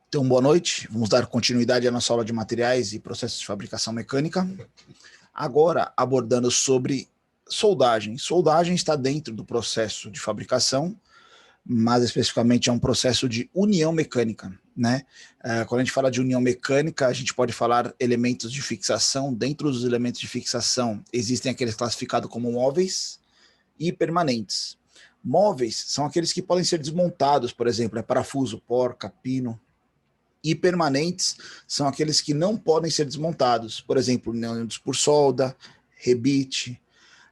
Então, boa noite. Vamos dar continuidade à nossa aula de materiais e processos de fabricação mecânica. Agora, abordando sobre soldagem. Soldagem está dentro do processo de fabricação, mas especificamente é um processo de união mecânica, né? Quando a gente fala de união mecânica, a gente pode falar elementos de fixação. Dentro dos elementos de fixação, existem aqueles classificados como móveis e permanentes. Móveis são aqueles que podem ser desmontados, por exemplo, parafuso, porca, pino. E permanentes são aqueles que não podem ser desmontados, por exemplo, unidos por solda, rebite.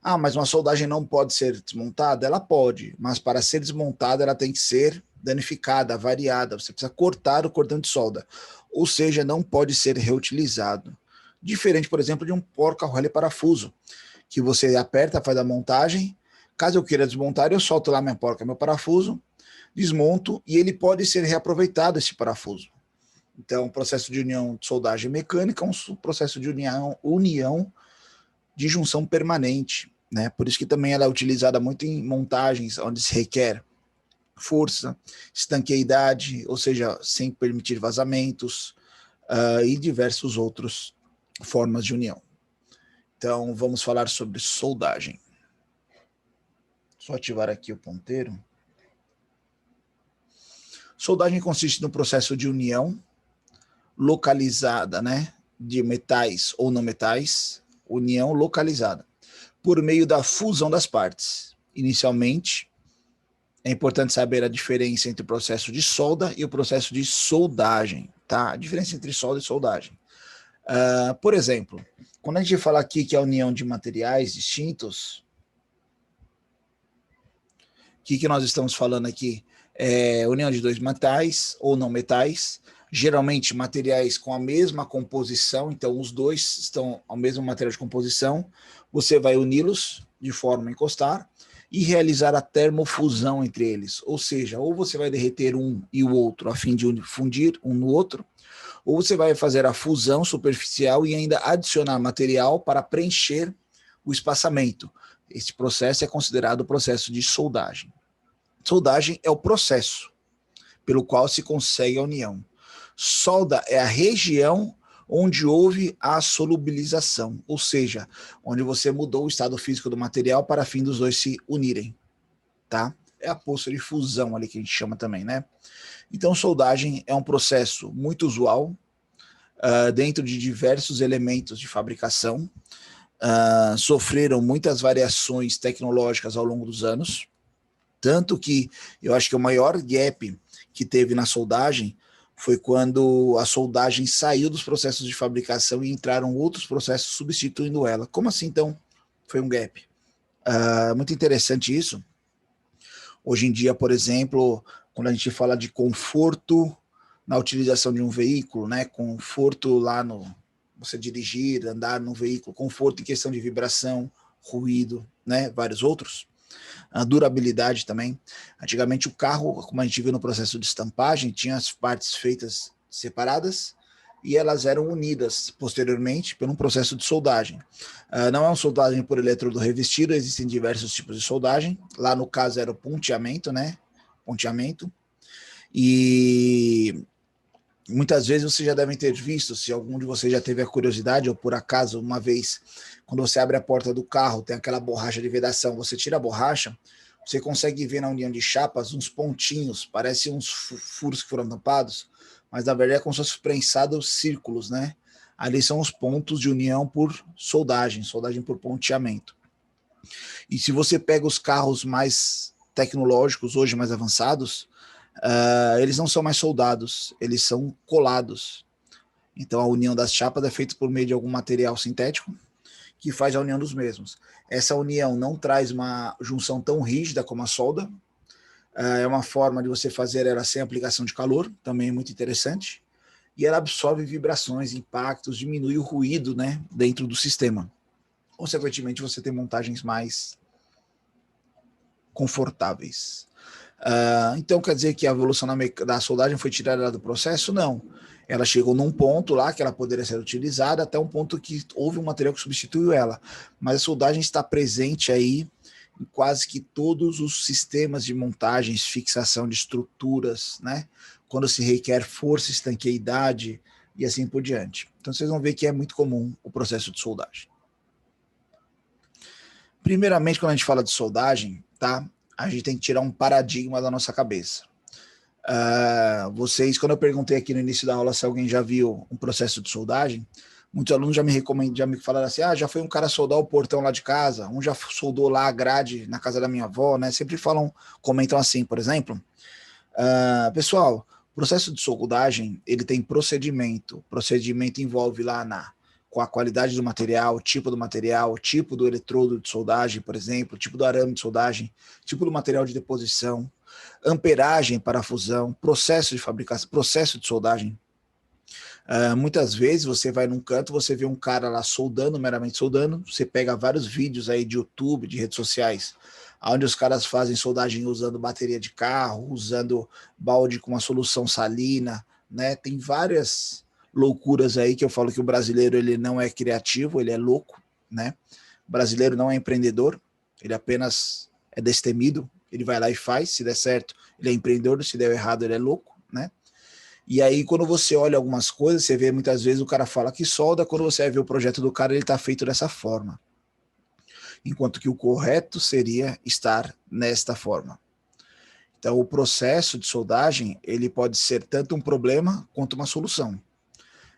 Ah, mas uma soldagem não pode ser desmontada? Ela pode, mas para ser desmontada ela tem que ser danificada, variada, você precisa cortar o cordão de solda, ou seja, não pode ser reutilizado. Diferente, por exemplo, de um porca-rolha parafuso, que você aperta, faz a montagem, caso eu queira desmontar, eu solto lá minha porca, meu parafuso, desmonto e ele pode ser reaproveitado, esse parafuso. Então, o processo de união de soldagem mecânica é um processo de união de junção permanente, né? Por isso que também ela é utilizada muito em montagens onde se requer força, estanqueidade, ou seja, sem permitir vazamentos, e diversos outros formas de união. Então, vamos falar sobre soldagem. Só ativar aqui o ponteiro. Soldagem consiste no processo de união localizada, né, de metais ou não metais, união localizada, por meio da fusão das partes. Inicialmente, é importante saber a diferença entre o processo de solda e o processo de soldagem, tá? A diferença entre solda e soldagem. Por exemplo, quando a gente fala aqui que é a união de materiais distintos, o que nós estamos falando aqui? É união de dois metais ou não metais, geralmente materiais com a mesma composição, então os dois estão ao mesmo material de composição, você vai uni-los de forma a encostar e realizar a termofusão entre eles, ou seja, ou você vai derreter um e o outro a fim de fundir um no outro, ou você vai fazer a fusão superficial e ainda adicionar material para preencher o espaçamento. Este processo é considerado o processo de soldagem. Soldagem é o processo pelo qual se consegue a união. Solda é a região onde houve a solubilização, ou seja, onde você mudou o estado físico do material para fim dos dois se unirem, tá? É a poça de fusão ali que a gente chama também, né? Então, soldagem é um processo muito usual dentro de diversos elementos de fabricação, sofreram muitas variações tecnológicas ao longo dos anos, tanto que eu acho que o maior gap que teve na soldagem foi quando a soldagem saiu dos processos de fabricação e entraram outros processos substituindo ela. Como assim, então, foi um gap? Muito interessante isso. Hoje em dia, por exemplo, quando a gente fala de conforto na utilização de um veículo, né, conforto lá no você dirigir, andar no veículo, conforto em questão de vibração, ruído, né, vários outros. A durabilidade também. Antigamente o carro, como a gente viu no processo de estampagem, tinha as partes feitas separadas e elas eram unidas posteriormente por um processo de soldagem. Não é uma soldagem por eletrodo revestido, existem diversos tipos de soldagem. Lá no caso era o ponteamento, né? Ponteamento. E muitas vezes vocês já devem ter visto, se algum de vocês já teve a curiosidade, ou por acaso, uma vez, quando você abre a porta do carro, tem aquela borracha de vedação, você tira a borracha, você consegue ver na união de chapas uns pontinhos, parecem uns furos que foram tampados, mas na verdade é como se fossem prensados círculos, né? Ali são os pontos de união por soldagem, soldagem por ponteamento. E se você pega os carros mais tecnológicos, hoje mais avançados, eles não são mais soldados, eles são colados. Então a união das chapas é feita por meio de algum material sintético que faz a união dos mesmos. Essa união não traz uma junção tão rígida como a solda, é uma forma de você fazer ela sem aplicação de calor, também é muito interessante, e ela absorve vibrações, impactos, diminui o ruído, né, dentro do sistema. Consequentemente, você tem montagens mais confortáveis. Então quer dizer que a evolução da soldagem foi tirada do processo? Não. Ela chegou num ponto lá que ela poderia ser utilizada, até um ponto que houve um material que substituiu ela. Mas a soldagem está presente aí em quase que todos os sistemas de montagens, fixação de estruturas, né? Quando se requer força, estanqueidade e assim por diante. Então vocês vão ver que é muito comum o processo de soldagem. Primeiramente, quando a gente fala de soldagem, tá? A gente tem que tirar um paradigma da nossa cabeça. Vocês, quando eu perguntei aqui no início da aula se alguém já viu um processo de soldagem, muitos alunos já me falaram assim, já foi um cara soldar o portão lá de casa, um já soldou lá a grade na casa da minha avó, né? Sempre comentam assim, por exemplo. Pessoal, o processo de soldagem, ele tem procedimento. O procedimento envolve lá com a qualidade do material, tipo do eletrodo de soldagem, por exemplo, tipo do arame de soldagem, tipo do material de deposição, amperagem para a fusão, processo de fabricação, processo de soldagem. Muitas vezes você vai num canto, você vê um cara lá soldando, meramente soldando, você pega vários vídeos aí de YouTube, de redes sociais, onde os caras fazem soldagem usando bateria de carro, usando balde com uma solução salina, né? Tem várias loucuras aí que eu falo que o brasileiro ele não é criativo, ele é louco, né? O brasileiro não é empreendedor, ele apenas é destemido, ele vai lá e faz, se der certo, ele é empreendedor, se der errado, ele é louco, né? E aí, quando você olha algumas coisas, você vê muitas vezes o cara fala que solda, quando você vai ver o projeto do cara, ele está feito dessa forma. Enquanto que o correto seria estar nesta forma. Então, o processo de soldagem, ele pode ser tanto um problema quanto uma solução.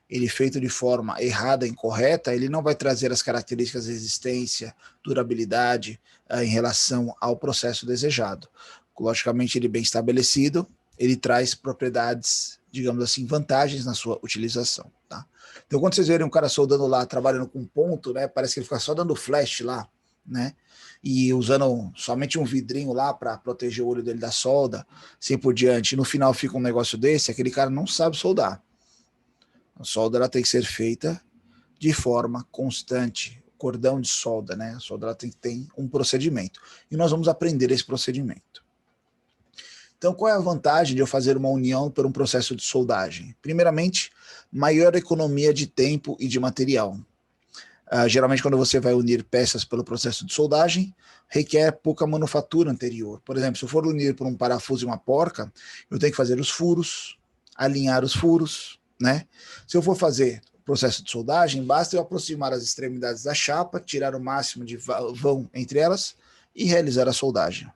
Ele feito de forma errada, incorreta, ele não vai trazer as características de resistência, durabilidade em relação ao processo desejado. Logicamente, ele bem estabelecido, ele traz propriedades, digamos assim, vantagens na sua utilização. Tá? Então, quando vocês verem um cara soldando lá, trabalhando com ponto, né, parece que ele fica só dando flash lá, né, e usando somente um vidrinho lá para proteger o olho dele da solda, assim por diante, e no final fica um negócio desse, aquele cara não sabe soldar. A solda ela tem que ser feita de forma constante, cordão de solda, né? A solda ela tem que ter um procedimento. E nós vamos aprender esse procedimento. Então, qual é a vantagem de eu fazer uma união por um processo de soldagem? Primeiramente, maior economia de tempo e de material. Geralmente, quando você vai unir peças pelo processo de soldagem, requer pouca manufatura anterior. Por exemplo, se eu for unir por um parafuso e uma porca, eu tenho que fazer os furos, alinhar os furos, né? Se eu for fazer o processo de soldagem, basta eu aproximar as extremidades da chapa, tirar o máximo de vão entre elas e realizar a soldagem.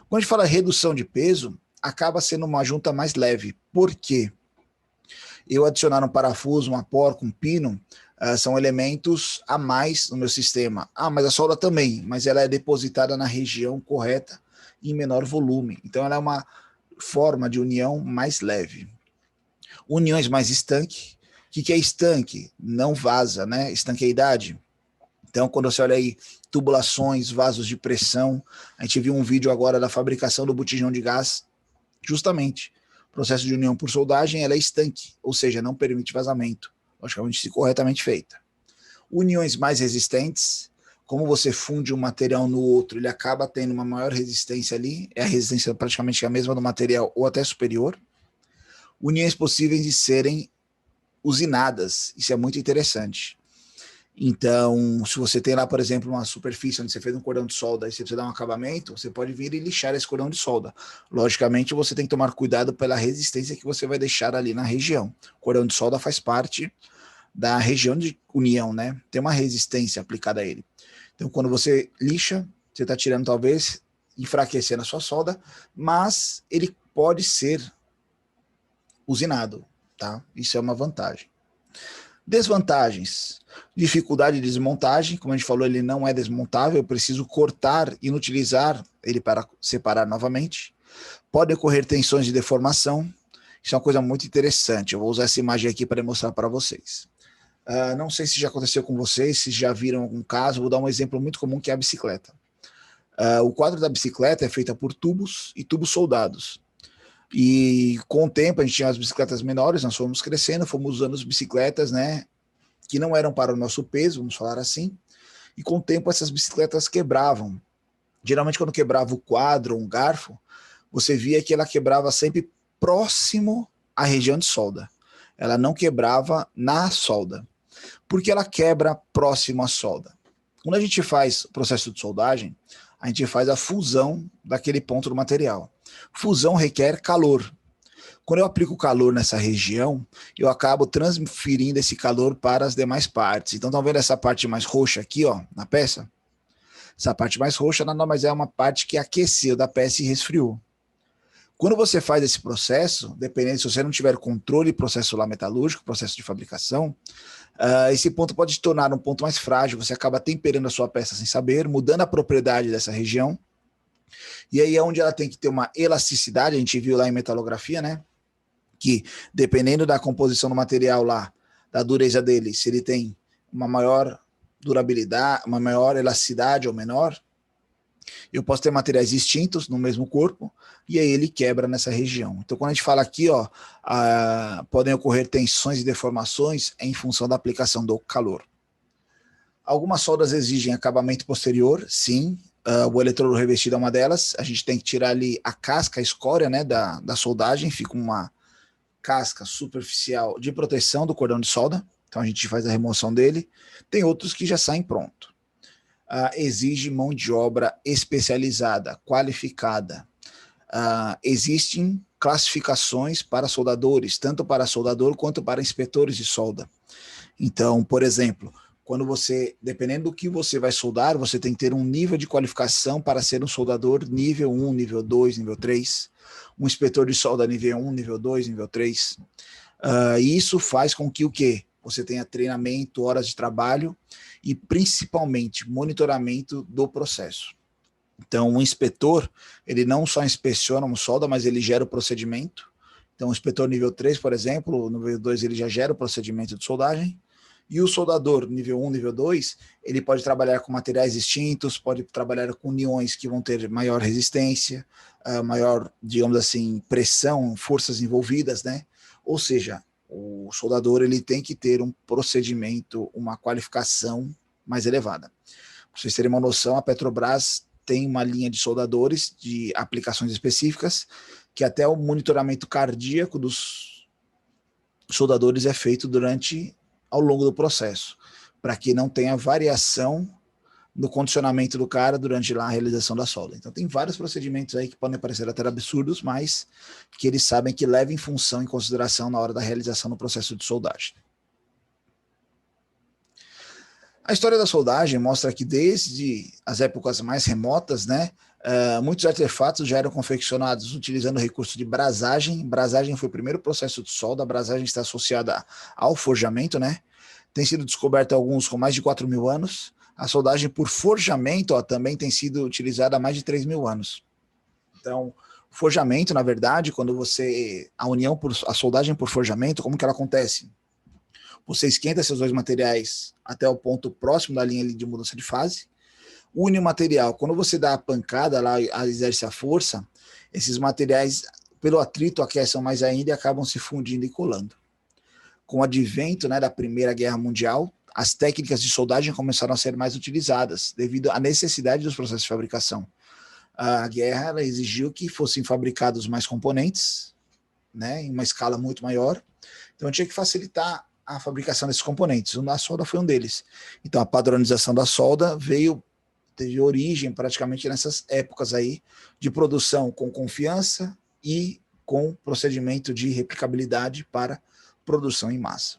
Quando a gente fala redução de peso, acaba sendo uma junta mais leve. Por quê? Eu adicionar um parafuso, uma porca, um pino, são elementos a mais no meu sistema. Mas a solda também, mas ela é depositada na região correta em menor volume. Então ela é uma forma de união mais leve. Uniões mais estanque. O que é estanque? Não vaza, né? Estanqueidade. Então, quando você olha aí tubulações, vasos de pressão, a gente viu um vídeo agora da fabricação do botijão de gás, justamente. O processo de união por soldagem ela é estanque, ou seja, não permite vazamento, logicamente se corretamente feita. Uniões mais resistentes, como você funde um material no outro, ele acaba tendo uma maior resistência ali, é a resistência praticamente a mesma do material ou até superior. Uniões possíveis de serem usinadas, isso é muito interessante. Então, se você tem lá, por exemplo, uma superfície onde você fez um cordão de solda e você precisa dar um acabamento, você pode vir e lixar esse cordão de solda. Logicamente, você tem que tomar cuidado pela resistência que você vai deixar ali na região. O cordão de solda faz parte da região de união, né? Tem uma resistência aplicada a ele. Então, quando você lixa, você está tirando talvez, enfraquecendo a sua solda, mas ele pode ser usinado, tá? Isso é uma vantagem. Desvantagens: dificuldade de desmontagem, como a gente falou, ele não é desmontável, eu preciso cortar e inutilizar ele para separar novamente. Pode ocorrer tensões de deformação, isso é uma coisa muito interessante, eu vou usar essa imagem aqui para mostrar para vocês. Não sei se já aconteceu com vocês, se já viram algum caso, vou dar um exemplo muito comum que é a bicicleta. O quadro da bicicleta é feito por tubos e tubos soldados. E com o tempo a gente tinha as bicicletas menores, nós fomos crescendo, fomos usando as bicicletas, né, que não eram para o nosso peso, vamos falar assim, e com o tempo essas bicicletas quebravam. Geralmente quando quebrava o quadro ou um garfo, você via que ela quebrava sempre próximo à região de solda. Ela não quebrava na solda. Por que ela quebra próximo à solda? Quando a gente faz o processo de soldagem, a gente faz a fusão daquele ponto do material. Fusão requer calor. Quando eu aplico calor nessa região, eu acabo transferindo esse calor para as demais partes. Então, estão vendo essa parte mais roxa aqui, ó, na peça? Essa parte mais roxa nada mais é uma parte que aqueceu da peça e resfriou. Quando você faz esse processo, dependendo se você não tiver controle do processo lá metalúrgico, processo de fabricação, esse ponto pode se tornar um ponto mais frágil, você acaba temperando a sua peça sem saber, mudando a propriedade dessa região, e aí é onde ela tem que ter uma elasticidade, a gente viu lá em metalografia, né, que dependendo da composição do material lá, da dureza dele, se ele tem uma maior durabilidade, uma maior elasticidade ou menor, eu posso ter materiais distintos no mesmo corpo, e aí ele quebra nessa região. Então, quando a gente fala aqui, ó, podem ocorrer tensões e deformações em função da aplicação do calor. Algumas soldas exigem acabamento posterior, sim, o eletrodo revestido é uma delas, a gente tem que tirar ali a casca, a escória, né, da soldagem, fica uma casca superficial de proteção do cordão de solda, então a gente faz a remoção dele. Tem outros que já saem pronto. Exige mão de obra especializada, qualificada. Existem classificações para soldadores, tanto para soldador quanto para inspetores de solda. Então, por exemplo, quando você, dependendo do que você vai soldar, você tem que ter um nível de qualificação para ser um soldador nível 1, nível 2, nível 3, um inspetor de solda nível 1, nível 2, nível 3. E isso faz com que o quê? Você tenha treinamento, horas de trabalho e principalmente monitoramento do processo. Então, o inspetor, ele não só inspeciona uma solda, mas ele gera o procedimento. Então, o inspetor nível 3, por exemplo, no nível 2 ele já gera o procedimento de soldagem. E o soldador nível 1, nível 2, ele pode trabalhar com materiais distintos, pode trabalhar com uniões que vão ter maior resistência, maior, digamos assim, pressão, forças envolvidas, né? Ou seja, o soldador ele tem que ter um procedimento, uma qualificação mais elevada. Para vocês terem uma noção, a Petrobras tem uma linha de soldadores de aplicações específicas, que até o monitoramento cardíaco dos soldadores é feito ao longo do processo, para que não tenha variação no condicionamento do cara durante lá a realização da solda. Então tem vários procedimentos aí que podem parecer até absurdos, mas que eles sabem que levam em consideração na hora da realização do processo de soldagem. A história da soldagem mostra que desde as épocas mais remotas, né, muitos artefatos já eram confeccionados utilizando o recurso de brasagem. Brasagem foi o primeiro processo de solda, a brasagem está associada ao forjamento, né? Tem sido descoberto alguns com mais de 4.000 anos. A soldagem por forjamento também tem sido utilizada há mais de 3.000 anos. Então, o forjamento, na verdade, quando a soldagem por forjamento, como que ela acontece? Você esquenta seus dois materiais até o ponto próximo da linha de mudança de fase, une o material. Quando você dá a pancada lá, exerce a força, esses materiais, pelo atrito, aquecem mais ainda e acabam se fundindo e colando. Com o advento, né, da Primeira Guerra Mundial, as técnicas de soldagem começaram a ser mais utilizadas, devido à necessidade dos processos de fabricação. A guerra ela exigiu que fossem fabricados mais componentes, né, em uma escala muito maior, então tinha que facilitar a fabricação desses componentes. A solda foi um deles. Então a padronização da solda teve origem praticamente nessas épocas aí de produção com confiança e com procedimento de replicabilidade para produção em massa.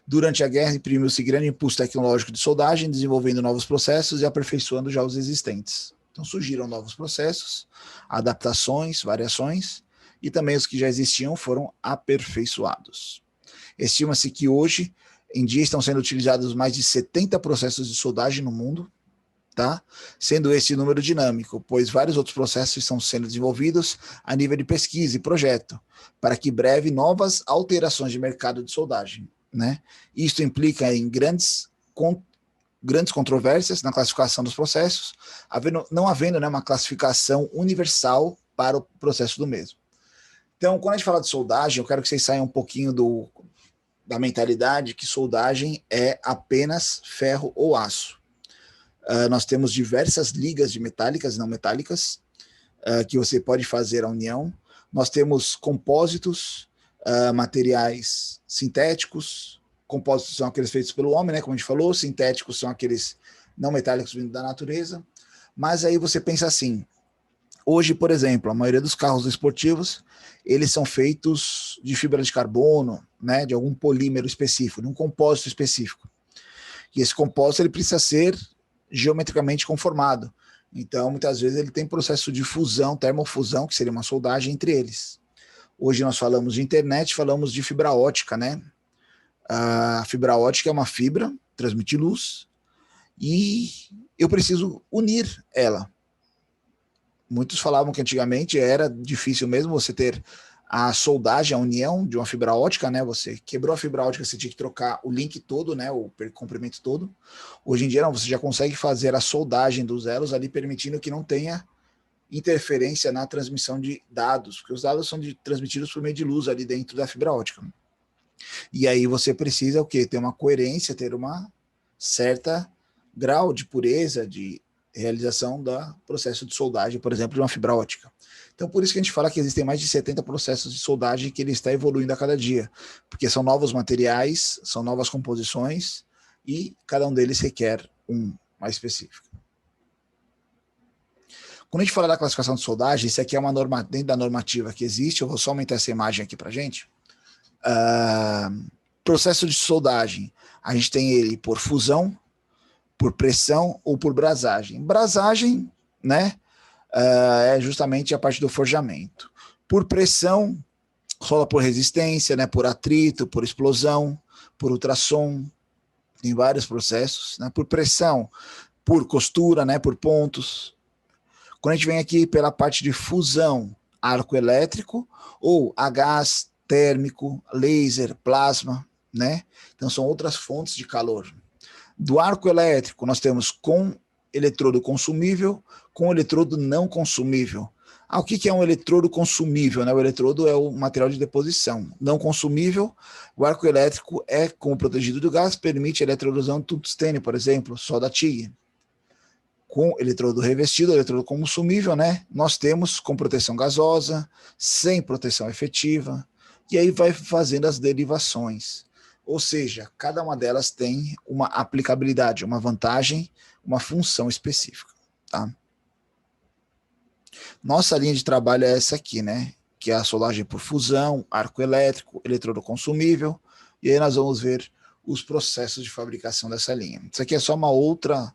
Durante a guerra, imprimiu-se grande impulso tecnológico de soldagem, desenvolvendo novos processos e aperfeiçoando já os existentes. Então surgiram novos processos, adaptações, variações, e também os que já existiam foram aperfeiçoados. Estima-se que hoje em dia estão sendo utilizados mais de 70 processos de soldagem no mundo, tá? Sendo esse número dinâmico, pois vários outros processos estão sendo desenvolvidos a nível de pesquisa e projeto, para que breve novas alterações de mercado de soldagem, né? Isto implica em grandes controvérsias na classificação dos processos, não havendo, né, uma classificação universal para o processo do mesmo. Então, quando a gente fala de soldagem, eu quero que vocês saiam um pouquinho da mentalidade que soldagem é apenas ferro ou aço. Nós temos diversas ligas de metálicas e não metálicas que você pode fazer a união. Nós temos compósitos, materiais sintéticos. Compósitos são aqueles feitos pelo homem, né, como a gente falou. Sintéticos são aqueles não metálicos vindo da natureza. Mas aí você pensa assim, hoje, por exemplo, a maioria dos carros esportivos, eles são feitos de fibra de carbono, né, de algum polímero específico, de um compósito específico. E esse compósito ele precisa ser geometricamente conformado. Então, muitas vezes ele tem processo de fusão, termofusão, que seria uma soldagem entre eles. Hoje nós falamos de internet, falamos de fibra ótica, né? A fibra ótica é uma fibra, transmite luz, e eu preciso unir ela. Muitos falavam que antigamente era difícil mesmo você ter a soldagem, a união de uma fibra ótica, né? Você quebrou a fibra ótica, você tinha que trocar o link todo, né? O comprimento todo. Hoje em dia não, você já consegue fazer a soldagem dos elos ali, permitindo que não tenha interferência na transmissão de dados, porque os dados são transmitidos por meio de luz ali dentro da fibra ótica. E aí você precisa o quê? Ter uma coerência, ter uma certa grau de pureza, de realização do processo de soldagem, por exemplo, de uma fibra ótica. Então, por isso que a gente fala que existem mais de 70 processos de soldagem que ele está evoluindo a cada dia, porque são novos materiais, são novas composições e cada um deles requer um mais específico. Quando a gente fala da classificação de soldagem, isso aqui é uma norma dentro da normativa que existe, eu vou só aumentar essa imagem aqui para a gente. Processo de soldagem, a gente tem ele por fusão, por pressão ou por brasagem. Brasagem, né, é justamente a parte do forjamento. Por pressão, solda por resistência, né, por atrito, por explosão, por ultrassom, tem vários processos, né, por pressão, por costura, né, por pontos. Quando a gente vem aqui pela parte de fusão, arco elétrico ou a gás, térmico, laser, plasma, né? Então são outras fontes de calor. Do arco elétrico nós temos com eletrodo consumível, com eletrodo não consumível. O que é um eletrodo consumível? Né? O eletrodo é o material de deposição. Não consumível, o arco elétrico é, como protegido do gás, permite a eletrodusão de tungstênio, por exemplo, solda TIG. Com eletrodo revestido, eletrodo consumível, né? Nós temos com proteção gasosa, sem proteção efetiva, e aí vai fazendo as derivações. Ou seja, cada uma delas tem uma aplicabilidade, uma vantagem, uma função específica, tá? Nossa linha de trabalho é essa aqui, né? Que é a soldagem por fusão, arco elétrico, eletrodo consumível, e aí nós vamos ver os processos de fabricação dessa linha. Isso aqui é só uma outra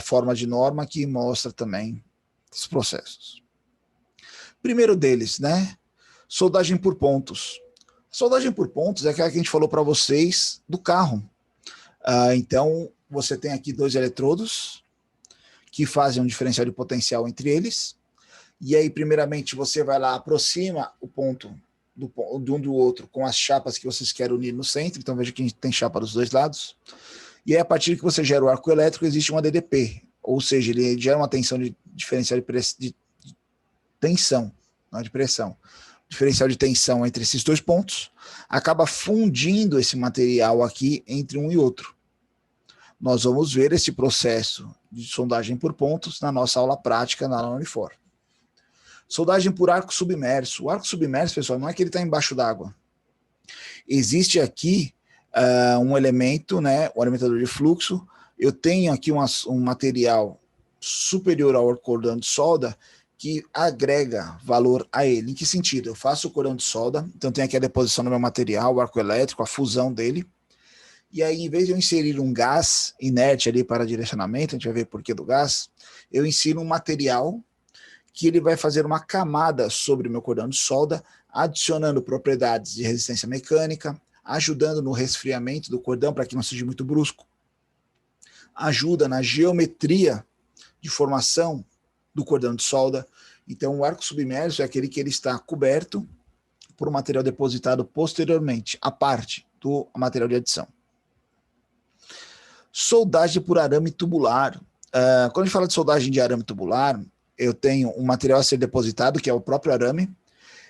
forma de norma que mostra também os processos. Primeiro deles, né? Soldagem por pontos. Soldagem por pontos é aquela que a gente falou para vocês do carro. Então, você tem aqui dois eletrodos que fazem um diferencial de potencial entre eles. E aí, primeiramente, você vai lá, aproxima o ponto de um do outro com as chapas que vocês querem unir no centro. Então, veja que a gente tem chapa dos dois lados. E aí, a partir que você gera o arco elétrico, existe uma DDP, ou seja, ele gera uma tensão de diferencial de tensão, não de pressão. Diferencial de tensão entre esses dois pontos, acaba fundindo esse material aqui entre um e outro. Nós vamos ver esse processo de soldagem por pontos na nossa aula prática na aula Unifor. Soldagem por arco submerso. O arco submerso, pessoal, não é que ele está embaixo d'água. Existe aqui um elemento, né, o alimentador de fluxo. Eu tenho aqui um material superior ao cordão de solda que agrega valor a ele. Em que sentido? Eu faço o cordão de solda, então tenho aqui a deposição do meu material, o arco elétrico, a fusão dele, e aí em vez de eu inserir um gás inerte ali para direcionamento, a gente vai ver o porquê do gás, eu insiro um material que ele vai fazer uma camada sobre o meu cordão de solda, adicionando propriedades de resistência mecânica, ajudando no resfriamento do cordão para que não seja muito brusco, ajuda na geometria de formação do cordão de solda. Então, o arco submerso é aquele que ele está coberto por um material depositado posteriormente, a parte do material de adição. Soldagem por arame tubular. Quando a gente fala de soldagem de arame tubular, eu tenho um material a ser depositado, que é o próprio arame,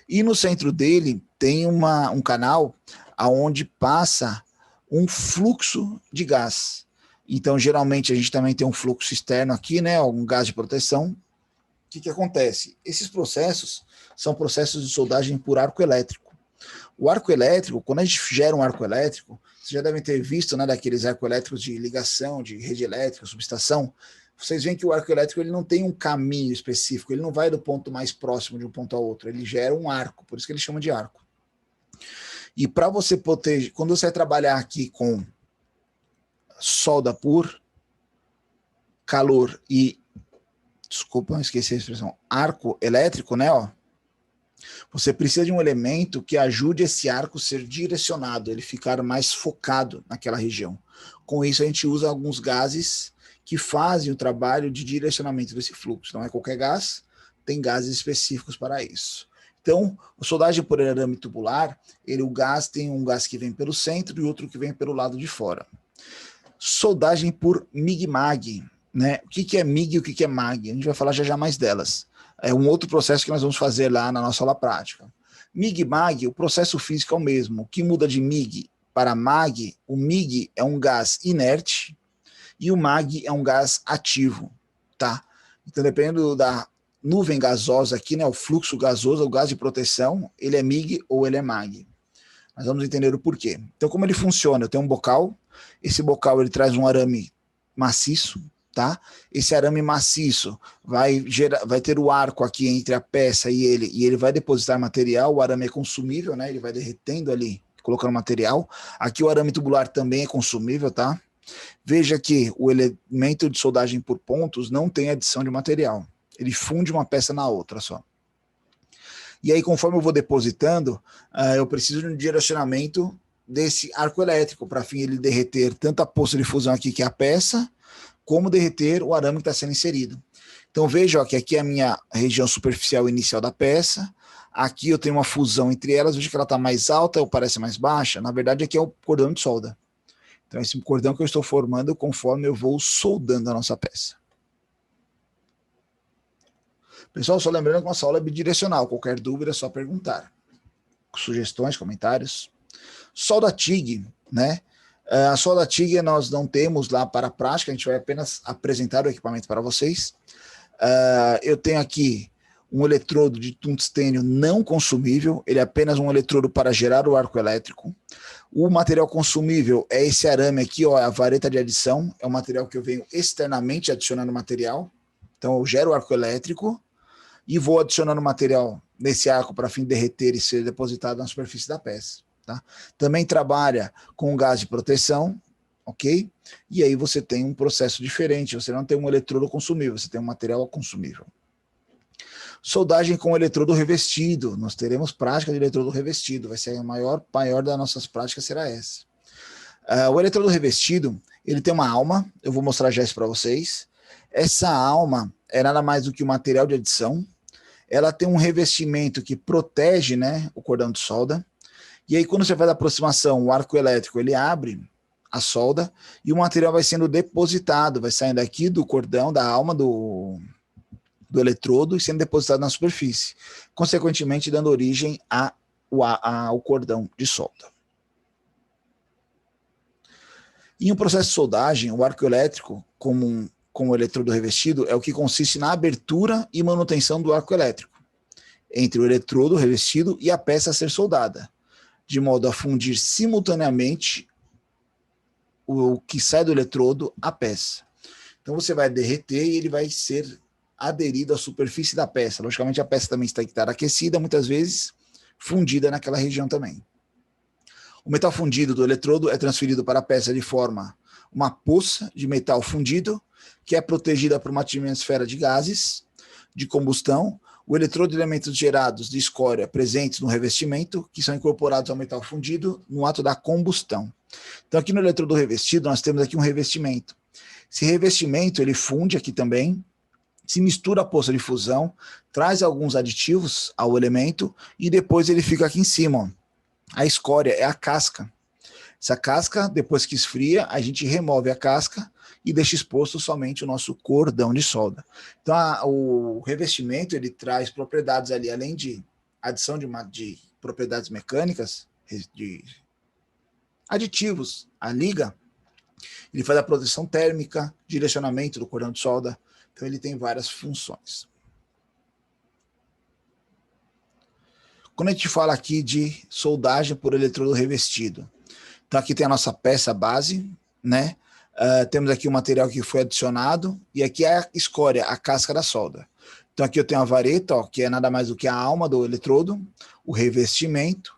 e no centro dele tem um canal aonde passa um fluxo de gás. Então, geralmente, a gente também tem um fluxo externo aqui, né, um gás de proteção. O que acontece? Esses processos são processos de soldagem por arco elétrico. O arco elétrico, quando a gente gera um arco elétrico, vocês já devem ter visto, né, daqueles arco elétricos de ligação, de rede elétrica, subestação, vocês veem que o arco elétrico ele não tem um caminho específico, ele não vai do ponto mais próximo de um ponto ao outro, ele gera um arco, por isso que ele chama de arco. E para você proteger, quando você vai trabalhar aqui com solda por calor e, desculpa, esqueci a expressão, arco elétrico, né, ó, você precisa de um elemento que ajude esse arco a ser direcionado, ele ficar mais focado naquela região. Com isso, a gente usa alguns gases que fazem o trabalho de direcionamento desse fluxo. Não é qualquer gás, tem gases específicos para isso. Então, a soldagem por arame tubular, o gás tem um gás que vem pelo centro e outro que vem pelo lado de fora. Soldagem por MIG-MAG, né? O que é MIG e o que é MAG? A gente vai falar já mais delas. É um outro processo que nós vamos fazer lá na nossa aula prática. MIG e MAG, o processo físico é o mesmo. O que muda de MIG para MAG, o MIG é um gás inerte e o MAG é um gás ativo, tá? Então, dependendo da nuvem gasosa aqui, né, o fluxo gasoso, o gás de proteção, ele é MIG ou ele é MAG. Nós vamos entender o porquê. Então, como ele funciona? Eu tenho um bocal, esse bocal ele traz um arame maciço, tá? Esse arame maciço vai ter o arco aqui entre a peça e ele vai depositar material. O arame é consumível, né? Ele vai derretendo ali, colocando material. Aqui o arame tubular também é consumível, tá? Veja que o elemento de soldagem por pontos não tem adição de material. Ele funde uma peça na outra só. E aí, conforme eu vou depositando, eu preciso de um direcionamento desse arco elétrico, para fim ele derreter tanto a poça de fusão aqui, que é a peça, como derreter o arame que está sendo inserido. Então veja ó, que aqui é a minha região superficial inicial da peça, aqui eu tenho uma fusão entre elas, veja que ela está mais alta ou parece mais baixa, na verdade aqui é o cordão de solda. Então esse cordão que eu estou formando conforme eu vou soldando a nossa peça. Pessoal, só lembrando que nossa aula é bidirecional, qualquer dúvida é só perguntar. Sugestões, comentários. Solda TIG, né? A solda TIG nós não temos lá para a prática, a gente vai apenas apresentar o equipamento para vocês. Eu tenho aqui um eletrodo de tungstênio não consumível, ele é apenas um eletrodo para gerar o arco elétrico. O material consumível é esse arame aqui, ó, a vareta de adição, é um material que eu venho externamente adicionando material. Então eu gero o arco elétrico e vou adicionando material nesse arco para fim de derreter e ser depositado na superfície da peça. Tá? Também trabalha com gás de proteção, ok? E aí você tem um processo diferente, você não tem um eletrodo consumível, você tem um material consumível. Soldagem com eletrodo revestido, nós teremos prática de eletrodo revestido, vai ser a maior das nossas práticas será essa. O eletrodo revestido, ele tem uma alma, eu vou mostrar já isso para vocês. Essa alma é nada mais do que um material de adição, ela tem um revestimento que protege, né, o cordão de solda, e aí quando você faz a aproximação, o arco elétrico, ele abre a solda e o material vai sendo depositado, vai saindo aqui do cordão, da alma do eletrodo e sendo depositado na superfície, consequentemente dando origem ao cordão de solda. Em um processo de soldagem, o arco elétrico, como o eletrodo revestido, é o que consiste na abertura e manutenção do arco elétrico, entre o eletrodo revestido e a peça a ser soldada, de modo a fundir simultaneamente o que sai do eletrodo à peça. Então você vai derreter e ele vai ser aderido à superfície da peça. Logicamente a peça também está que estar aquecida, muitas vezes fundida naquela região também. O metal fundido do eletrodo é transferido para a peça de forma uma poça de metal fundido, que é protegida por uma atmosfera de gases de combustão. O eletrodo de elementos gerados de escória presentes no revestimento, que são incorporados ao metal fundido no ato da combustão. Então aqui no eletrodo revestido, nós temos aqui um revestimento. Esse revestimento, ele funde aqui também, se mistura a poça de fusão, traz alguns aditivos ao elemento e depois ele fica aqui em cima, ó. A escória é a casca. Essa casca, depois que esfria, a gente remove a casca e deixa exposto somente o nosso cordão de solda. Então, o revestimento, ele traz propriedades ali, além de adição de propriedades mecânicas, de aditivos, a liga, ele faz a proteção térmica, direcionamento do cordão de solda, então ele tem várias funções. Quando a gente fala aqui de soldagem por eletrodo revestido, então aqui tem a nossa peça base, né? Temos aqui o material que foi adicionado, e aqui é a escória, a casca da solda. Então aqui eu tenho a vareta, ó, que é nada mais do que a alma do eletrodo, o revestimento,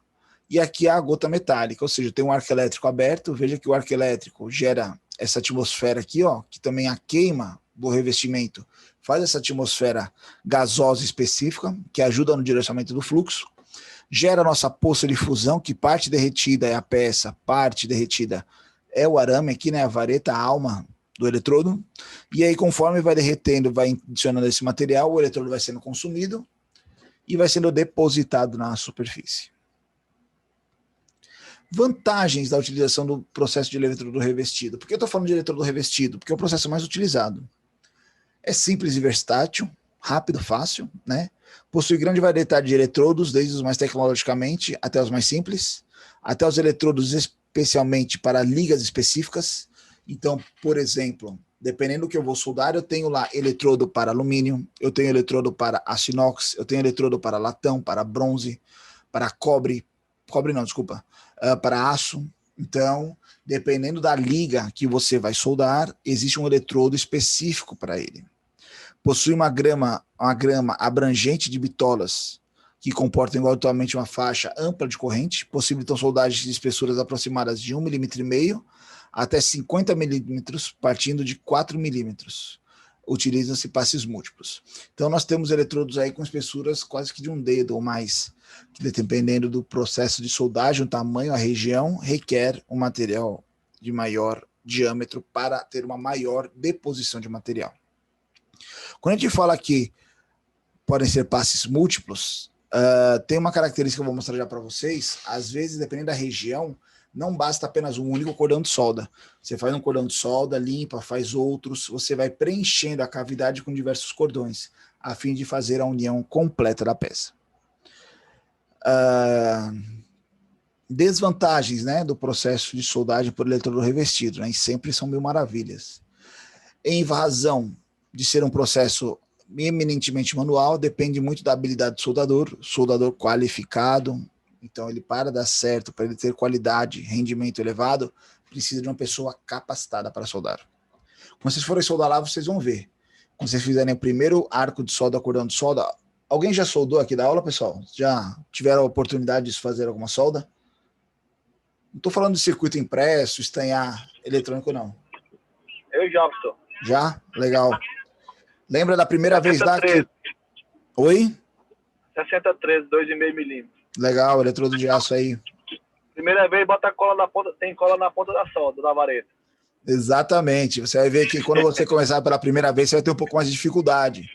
e aqui a gota metálica, ou seja, tem um arco elétrico aberto. Veja que o arco elétrico gera essa atmosfera aqui, ó, que também a queima do revestimento faz essa atmosfera gasosa específica, que ajuda no direcionamento do fluxo. Gera a nossa poça de fusão, que parte derretida é a peça, parte derretida é o arame aqui, né, a vareta, a alma do eletrodo. E aí, conforme vai derretendo, vai adicionando esse material, o eletrodo vai sendo consumido e vai sendo depositado na superfície. Vantagens da utilização do processo de eletrodo revestido. Por que eu estou falando de eletrodo revestido? Porque é o processo mais utilizado. É simples e versátil, rápido, fácil, né? Possui grande variedade de eletrodos, desde os mais tecnologicamente até os mais simples, até os eletrodos especialmente para ligas específicas. Então, por exemplo, dependendo do que eu vou soldar, eu tenho lá eletrodo para alumínio, eu tenho eletrodo para aço inox, eu tenho eletrodo para latão, para bronze, para para aço. Então, dependendo da liga que você vai soldar, existe um eletrodo específico para ele. Possui uma grama abrangente de bitolas, que comportam igualmente uma faixa ampla de corrente, possibilitam soldagens de espessuras aproximadas de 1,5 mm até 50 milímetros, partindo de 4 milímetros. Utilizam-se passes múltiplos. Então, nós temos eletrodos aí com espessuras quase que de um dedo ou mais, que dependendo do processo de soldagem, o tamanho, a região, requer um material de maior diâmetro para ter uma maior deposição de material. Quando a gente fala que podem ser passes múltiplos, tem uma característica que eu vou mostrar já para vocês. Às vezes, dependendo da região, não basta apenas um único cordão de solda. Você faz um cordão de solda, limpa, faz outros, você vai preenchendo a cavidade com diversos cordões, a fim de fazer a união completa da peça. Desvantagens, né, do processo de soldagem por eletrodo revestido, né, e sempre são mil maravilhas. Em razão de ser um processo eminentemente manual, depende muito da habilidade do soldador qualificado. Então, ele, para dar certo, para ele ter qualidade, rendimento elevado, precisa de uma pessoa capacitada para soldar. Quando vocês forem soldar lá, vocês vão ver. Quando vocês fizerem o primeiro arco de solda, cordão de solda, alguém já soldou aqui da aula, pessoal? Já tiveram a oportunidade de fazer alguma solda? Não estou falando de circuito impresso, estanhar eletrônico, não. Eu já, professor. Já? Legal. Lembra da primeira vez lá que... Oi? 6013, 2,5 milímetros. Legal, eletrodo de aço aí. Primeira vez, bota a cola na ponta, tem cola na ponta da solda, da vareta. Exatamente. Você vai ver que quando você começar pela primeira vez, você vai ter um pouco mais de dificuldade.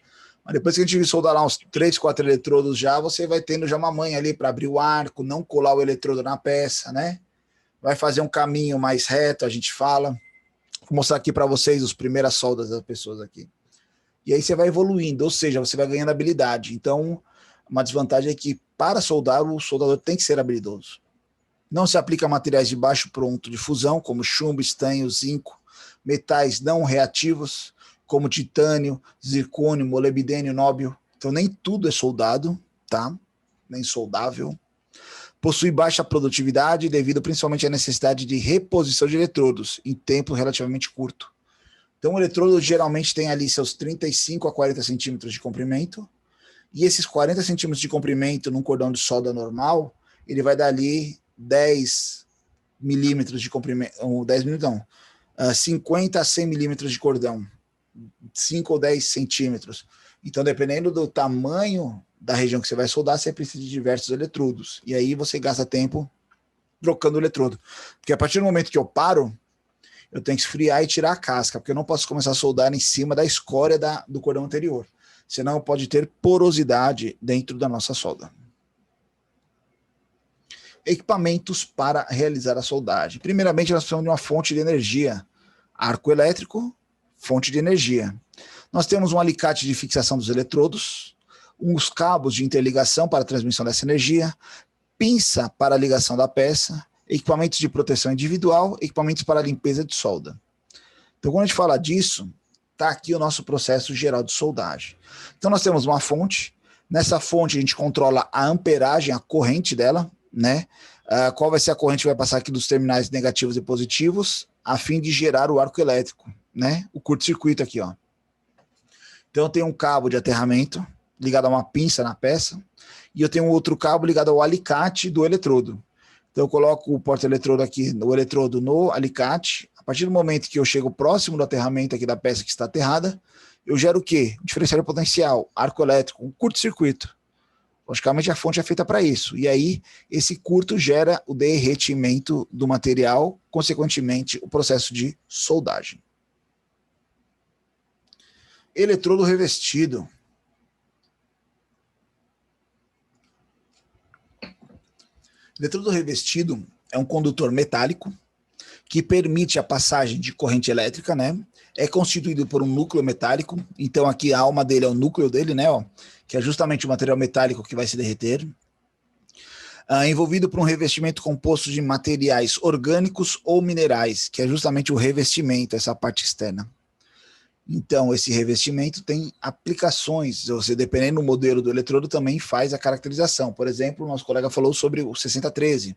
Mas depois que a gente soldar lá uns 3, 4 eletrodos já, você vai tendo já uma manha ali para abrir o arco, não colar o eletrodo na peça, né? Vai fazer um caminho mais reto, a gente fala. Vou mostrar aqui para vocês as primeiras soldas das pessoas aqui. E aí você vai evoluindo, ou seja, você vai ganhando habilidade. Então, uma desvantagem é que para soldar, o soldador tem que ser habilidoso. Não se aplica a materiais de baixo ponto de fusão, como chumbo, estanho, zinco, metais não reativos, como titânio, zircônio, molibdênio, nóbio. Então, nem tudo é soldado, tá? Nem soldável. Possui baixa produtividade devido principalmente à necessidade de reposição de eletrodos em tempo relativamente curto. Então, o eletrodo geralmente tem ali seus 35 a 40 centímetros de comprimento, e esses 40 centímetros de comprimento num cordão de solda normal, ele vai dar ali 10 milímetros de comprimento, 10 milímetros não, 50 a 100 milímetros de cordão, 5 ou 10 centímetros. Então, dependendo do tamanho da região que você vai soldar, você precisa de diversos eletrodos, e aí você gasta tempo trocando o eletrodo. Porque a partir do momento que eu paro, eu tenho que esfriar e tirar a casca, porque eu não posso começar a soldar em cima da escória do cordão anterior. Senão pode ter porosidade dentro da nossa solda. Equipamentos para realizar a soldagem. Primeiramente, nós precisamos de uma fonte de energia. Arco elétrico, fonte de energia. Nós temos um alicate de fixação dos eletrodos, uns cabos de interligação para a transmissão dessa energia, pinça para a ligação da peça, equipamentos de proteção individual, equipamentos para limpeza de solda. Então, quando a gente fala disso, está aqui o nosso processo geral de soldagem. Então, nós temos uma fonte. Nessa fonte, a gente controla a amperagem, a corrente dela, né? Qual vai ser a corrente que vai passar aqui dos terminais negativos e positivos a fim de gerar o arco elétrico, né? O curto-circuito aqui, ó. Então eu tenho um cabo de aterramento ligado a uma pinça na peça e eu tenho um outro cabo ligado ao alicate do eletrodo. Então eu coloco o porta-eletrodo aqui, o eletrodo no alicate. A partir do momento que eu chego próximo do aterramento aqui da peça que está aterrada, eu gero o quê? Um diferencial potencial, arco elétrico, um curto-circuito. Logicamente a fonte é feita para isso. E aí esse curto gera o derretimento do material, consequentemente o processo de soldagem. Eletrodo revestido. Eletrodo revestido é um condutor metálico que permite a passagem de corrente elétrica, né? É constituído por um núcleo metálico, então aqui a alma dele é o núcleo dele, né? Ó, que é justamente o material metálico que vai se derreter. Envolvido por um revestimento composto de materiais orgânicos ou minerais, que é justamente o revestimento, essa parte externa. Então, esse revestimento tem aplicações, você, dependendo do modelo do eletrodo, também faz a caracterização. Por exemplo, o nosso colega falou sobre o 6013.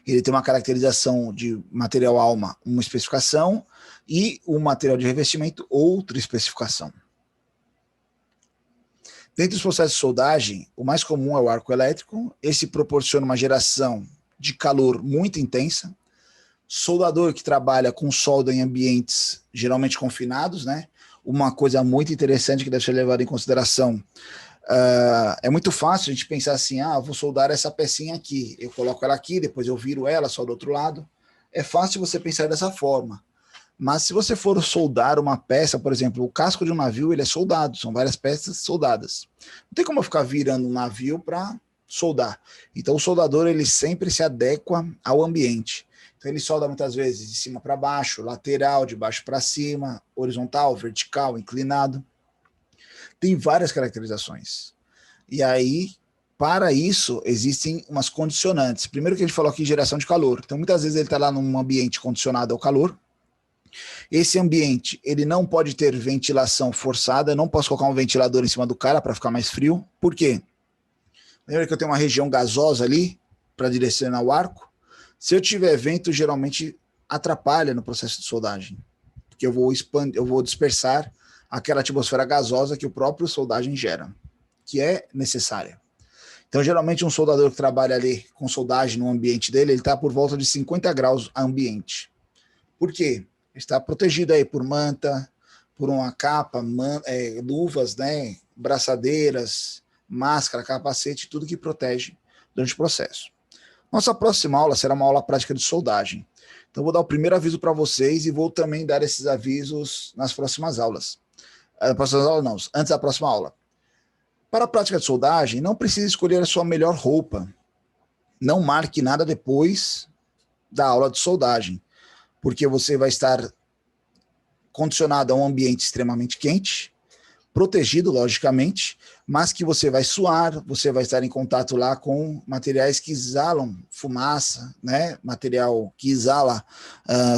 Ele tem uma caracterização de material alma, uma especificação, e o material de revestimento, outra especificação. Dentre os processos de soldagem, o mais comum é o arco elétrico. Esse proporciona uma geração de calor muito intensa. Soldador que trabalha com solda em ambientes geralmente confinados, né? Uma coisa muito interessante que deve ser levada em consideração, é muito fácil a gente pensar assim, vou soldar essa pecinha aqui, eu coloco ela aqui, depois eu viro ela só do outro lado. É fácil você pensar dessa forma, mas se você for soldar uma peça, por exemplo, o casco de um navio, ele é soldado, são várias peças soldadas. Não tem como eu ficar virando um navio para soldar. Então o soldador, ele sempre se adequa ao ambiente. Então ele solda muitas vezes de cima para baixo, lateral, de baixo para cima, horizontal, vertical, inclinado. Tem várias caracterizações. E aí, para isso, existem umas condicionantes. Primeiro que a gente falou aqui, geração de calor. Então muitas vezes ele está lá num ambiente condicionado ao calor. Esse ambiente, ele não pode ter ventilação forçada, eu não posso colocar um ventilador em cima do cara para ficar mais frio. Por quê? Lembra que eu tenho uma região gasosa ali para direcionar o arco? Se eu tiver vento, geralmente atrapalha no processo de soldagem, porque eu vou dispersar aquela atmosfera gasosa que o próprio soldagem gera, que é necessária. Então, geralmente, um soldador que trabalha ali com soldagem no ambiente dele, ele está por volta de 50 graus ambiente. Por quê? Ele está protegido aí por manta, por uma capa, luvas, né, braçadeiras, máscara, capacete, tudo que protege durante o processo. Nossa próxima aula será uma aula prática de soldagem. Então, vou dar o primeiro aviso para vocês e vou também dar esses avisos nas próximas aulas. Antes da próxima aula. Para a prática de soldagem, não precisa escolher a sua melhor roupa. Não marque nada depois da aula de soldagem, porque você vai estar condicionado a um ambiente extremamente quente, protegido, logicamente, mas que você vai suar, você vai estar em contato lá com materiais que exalam fumaça, né? Material que exala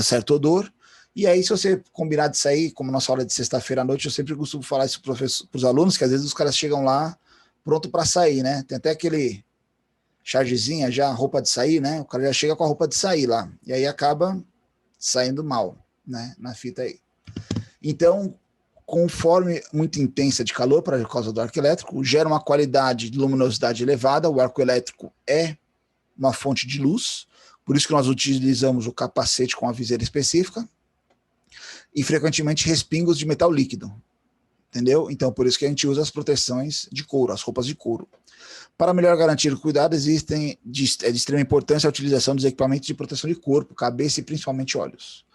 certo odor. E aí, se você combinar de sair, como nossa aula de sexta-feira à noite, eu sempre costumo falar isso para os alunos, que às vezes os caras chegam lá pronto para sair, né? Tem até aquele chargezinha já, roupa de sair, né? O cara já chega com a roupa de sair lá, e aí acaba saindo mal, né? Na fita aí. Então, conforme muito intensa de calor por causa do arco elétrico, gera uma qualidade de luminosidade elevada. O arco elétrico é uma fonte de luz, por isso que nós utilizamos o capacete com a viseira específica e frequentemente respingos de metal líquido, entendeu? Então, por isso que a gente usa as proteções de couro, as roupas de couro. Para melhor garantir o cuidado, é de extrema importância a utilização dos equipamentos de proteção de corpo, cabeça e principalmente olhos.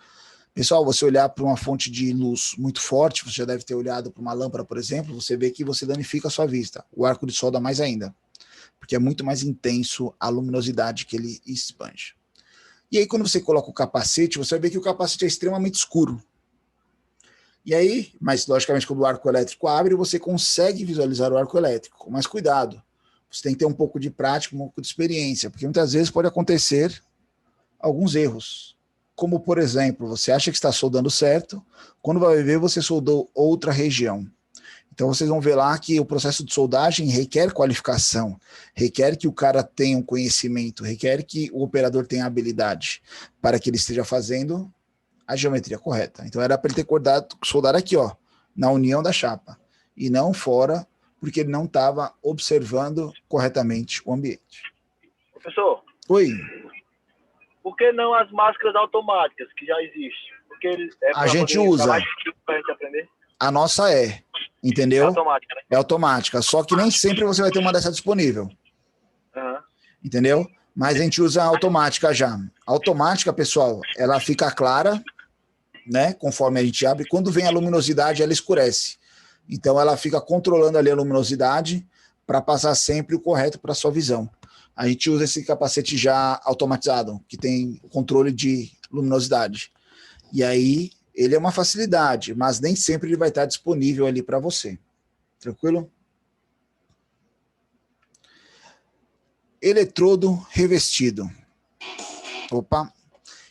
Pessoal, você olhar para uma fonte de luz muito forte, você já deve ter olhado para uma lâmpada, por exemplo, você vê que você danifica a sua vista. O arco de solda mais ainda, porque é muito mais intenso a luminosidade que ele expande. E aí, quando você coloca o capacete, você vai ver que o capacete é extremamente escuro. E aí, mas logicamente, quando o arco elétrico abre, você consegue visualizar o arco elétrico. Mas cuidado, você tem que ter um pouco de prática, um pouco de experiência, porque muitas vezes pode acontecer alguns erros. Como, por exemplo, você acha que está soldando certo, quando vai ver, você soldou outra região. Então, vocês vão ver lá que o processo de soldagem requer qualificação, requer que o cara tenha um conhecimento, requer que o operador tenha habilidade para que ele esteja fazendo a geometria correta. Então era para ele ter soldado aqui, ó, na união da chapa, e não fora, porque ele não estava observando corretamente o ambiente. Professor? Oi. Por que não as máscaras automáticas, que já existem? Porque a gente usa. Mais pra gente aprender? A nossa entendeu? É automática, né? É automática, só que nem sempre você vai ter uma dessa disponível. Uhum. Entendeu? Mas a gente usa a automática já. A automática, pessoal, ela fica clara, né? Conforme a gente abre. Quando vem a luminosidade, ela escurece. Então ela fica controlando ali a luminosidade para passar sempre o correto para a sua visão. A gente usa esse capacete já automatizado, que tem o controle de luminosidade. E aí ele é uma facilidade, mas nem sempre ele vai estar disponível ali para você. Tranquilo? Eletrodo revestido. Opa.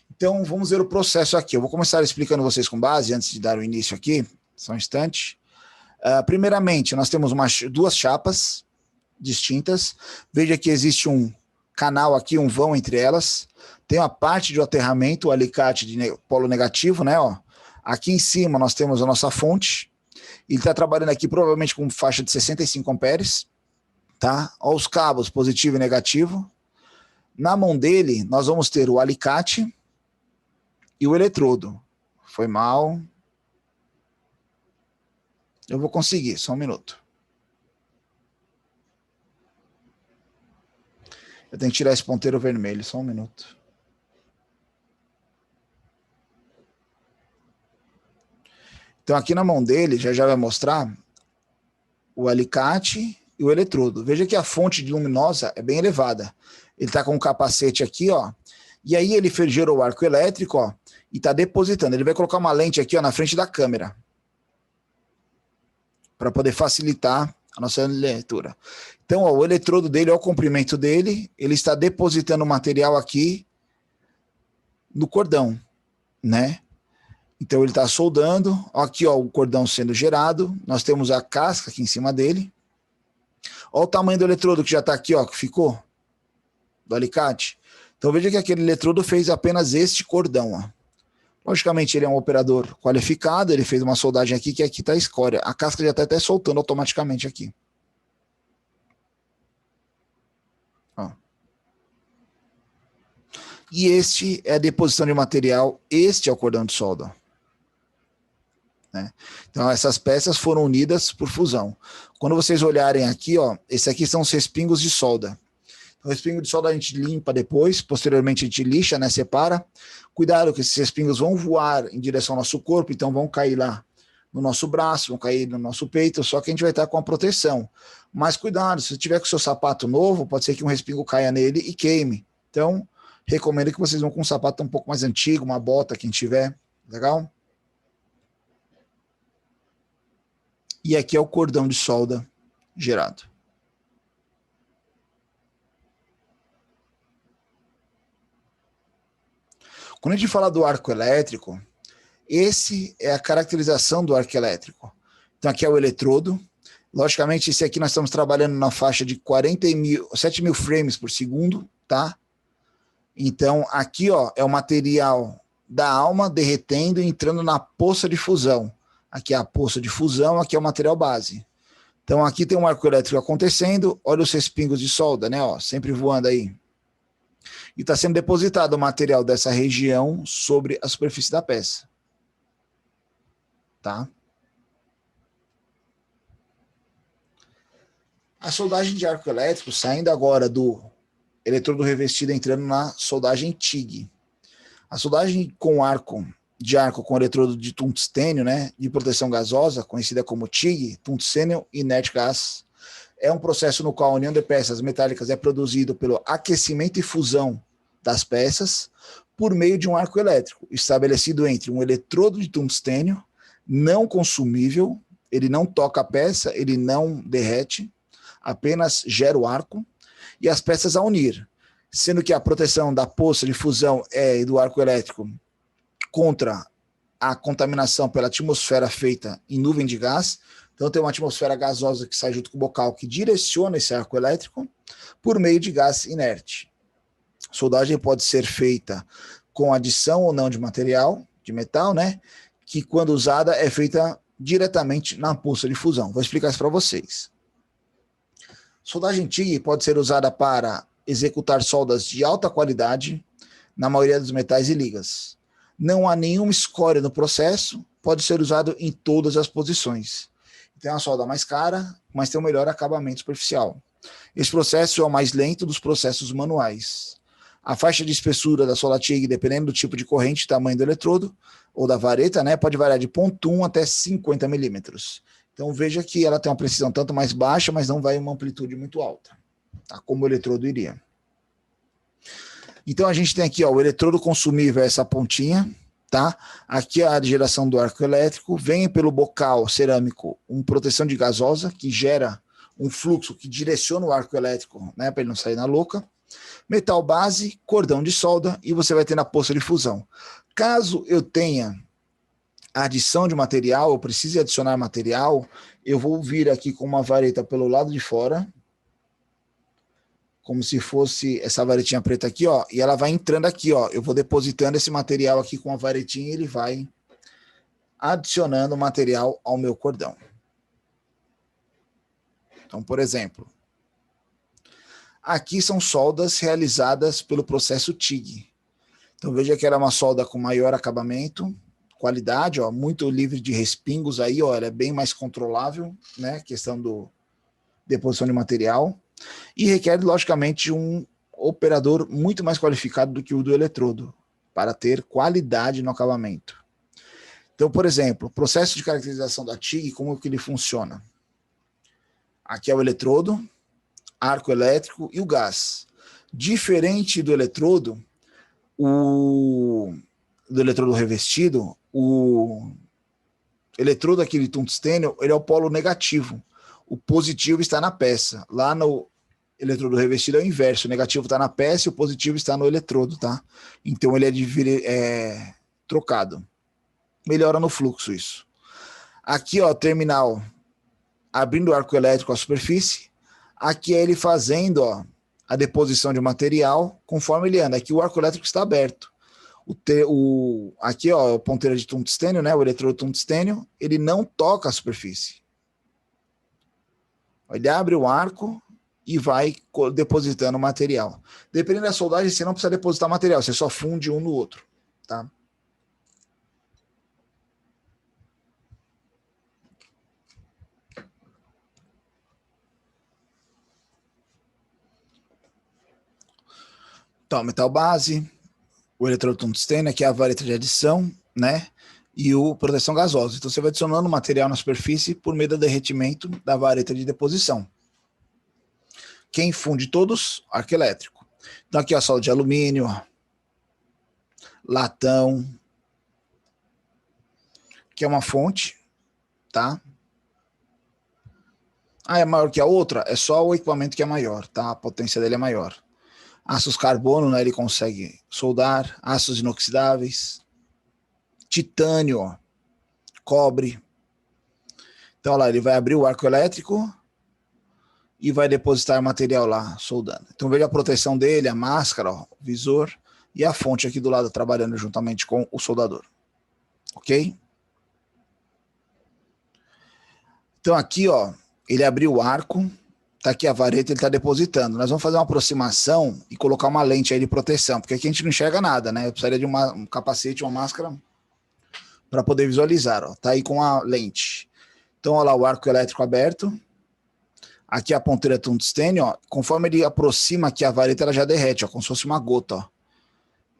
Então, vamos ver o processo aqui. Eu vou começar explicando vocês com base, antes de dar o início aqui. Só um instante. Primeiramente, nós temos duas chapas distintas. Veja que existe um canal aqui, um vão entre elas. Tem uma parte de aterramento, o alicate de polo negativo, né? Ó. Aqui em cima nós temos a nossa fonte. Ele está trabalhando aqui provavelmente com faixa de 65 amperes. Tá? Olha os cabos positivo e negativo. Na mão dele, nós vamos ter o alicate e o eletrodo. Foi mal. Eu vou conseguir, só um minuto. Eu tenho que tirar esse ponteiro vermelho, só um minuto. Então aqui na mão dele, já vai mostrar o alicate e o eletrodo. Veja que a fonte luminosa é bem elevada. Ele está com um capacete aqui, ó. E aí ele gerou o arco elétrico, ó, e está depositando. Ele vai colocar uma lente aqui, ó, na frente da câmera, para poder facilitar a nossa leitura. Então, ó, o eletrodo dele, ó, o comprimento dele, ele está depositando o material aqui no cordão, né? Então ele está soldando. Aqui, ó, o cordão sendo gerado. Nós temos a casca aqui em cima dele. Olha o tamanho do eletrodo que já está aqui, ó, que ficou do alicate. Então veja que aquele eletrodo fez apenas este cordão, ó. Logicamente ele é um operador qualificado, ele fez uma soldagem aqui, que aqui está a escória. A casca já está até soltando automaticamente aqui. Ó. E este é a deposição de material, este é o cordão de solda. Né? Então essas peças foram unidas por fusão. Quando vocês olharem aqui, ó, esse aqui são os respingos de solda. O respingo de solda a gente limpa depois, posteriormente a gente lixa, né, separa. Cuidado que esses respingos vão voar em direção ao nosso corpo, então vão cair lá no nosso braço, vão cair no nosso peito, só que a gente vai estar com a proteção. Mas cuidado, se você tiver com o seu sapato novo, pode ser que um respingo caia nele e queime. Então, recomendo que vocês vão com um sapato um pouco mais antigo, uma bota, quem tiver. Legal? E aqui é o cordão de solda gerado. Quando a gente fala do arco elétrico, esse é a caracterização do arco elétrico. Então aqui é o eletrodo. Logicamente, esse aqui nós estamos trabalhando na faixa de 7 mil frames por segundo, tá? Então aqui, ó, é o material da alma derretendo e entrando na poça de fusão. Aqui é a poça de fusão, aqui é o material base. Então aqui tem um arco elétrico acontecendo, olha os respingos de solda, né, ó, sempre voando aí. E está sendo depositado o material dessa região sobre a superfície da peça. Tá? A soldagem de arco elétrico, saindo agora do eletrodo revestido, entrando na soldagem TIG. A soldagem com arco com eletrodo de tungstênio, né, de proteção gasosa, conhecida como TIG, tungstênio inert gas, é um processo no qual a união de peças metálicas é produzido pelo aquecimento e fusão das peças por meio de um arco elétrico, estabelecido entre um eletrodo de tungstênio não consumível, ele não toca a peça, ele não derrete, apenas gera o arco, e as peças a unir, sendo que a proteção da poça de fusão e do arco elétrico contra a contaminação pela atmosfera feita em nuvem de gás. Então tem uma atmosfera gasosa que sai junto com o bocal que direciona esse arco elétrico por meio de gás inerte. A soldagem pode ser feita com adição ou não de material, de metal, né? Que quando usada é feita diretamente na pulsa de fusão. Vou explicar isso para vocês. Soldagem TIG pode ser usada para executar soldas de alta qualidade na maioria dos metais e ligas. Não há nenhuma escória no processo, pode ser usado em todas as posições. Tem uma solda mais cara, mas tem um melhor acabamento superficial. Esse processo é o mais lento dos processos manuais. A faixa de espessura da solda TIG, dependendo do tipo de corrente e tamanho do eletrodo, ou da vareta, né, pode variar de 0,1 até 50 milímetros. Então veja que ela tem uma precisão tanto mais baixa, mas não vai uma amplitude muito alta, tá? Como o eletrodo iria. Então a gente tem aqui, ó, o eletrodo consumível, essa pontinha, tá? Aqui a geração do arco elétrico, vem pelo bocal cerâmico uma proteção de gasosa, que gera um fluxo que direciona o arco elétrico, né, para ele não sair na louca. Metal base, cordão de solda, e você vai ter na poça de fusão. Caso eu tenha adição de material, eu precise adicionar material, eu vou vir aqui com uma vareta pelo lado de fora, como se fosse essa varetinha preta aqui, ó, e ela vai entrando aqui, ó, eu vou depositando esse material aqui com a varetinha e ele vai adicionando material ao meu cordão. Então, por exemplo, aqui são soldas realizadas pelo processo TIG. Então veja que ela é uma solda com maior acabamento, qualidade, ó, muito livre de respingos aí, ó, ela é bem mais controlável, né, questão do deposição de material, e requer, logicamente, um operador muito mais qualificado do que o do eletrodo, para ter qualidade no acabamento. Então, por exemplo, o processo de caracterização da TIG, como que ele funciona? Aqui é o eletrodo, arco elétrico e o gás. Diferente do eletrodo, do eletrodo revestido, o eletrodo aqui de tungstênio, ele é o polo negativo. O positivo está na peça. Lá no eletrodo revestido é o inverso. O negativo está na peça e o positivo está no eletrodo, tá? Então ele é trocado. Melhora no fluxo isso. Aqui, ó, terminal abrindo o arco elétrico à superfície. Aqui é ele fazendo, ó, a deposição de material conforme ele anda. Aqui o arco elétrico está aberto. Aqui, ó, a ponteira de tungstênio, né, o eletrodo tungstênio, ele não toca a superfície. Ele abre o arco e vai depositando material. Dependendo da soldagem, você não precisa depositar material, você só funde um no outro, tá? Então, metal base, o eletrodo tungstênio, que é a vareta de adição, né? E o proteção gasosa. Então você vai adicionando material na superfície por meio do derretimento da vareta de deposição. Quem funde todos? Arco elétrico. Então aqui a solda de alumínio, latão, que é uma fonte, tá? Ah, é maior que a outra? É só o equipamento que é maior, tá? A potência dele é maior. Aços carbono, né, ele consegue soldar, aços inoxidáveis, titânio, ó, cobre. Então, lá, ele vai abrir o arco elétrico e vai depositar material lá, soldando. Então, veja a proteção dele, a máscara, ó, o visor e a fonte aqui do lado, trabalhando juntamente com o soldador. Ok? Então, aqui, ó, ele abriu o arco, tá aqui a vareta, ele está depositando. Nós vamos fazer uma aproximação e colocar uma lente aí de proteção, porque aqui a gente não enxerga nada, né? Eu precisaria de um capacete, uma máscara para poder visualizar, ó. Tá aí com a lente. Então, olha lá o arco elétrico aberto. Aqui a ponteira tungstênio, ó. Conforme ele aproxima aqui a vareta, ela já derrete, ó, como se fosse uma gota, ó.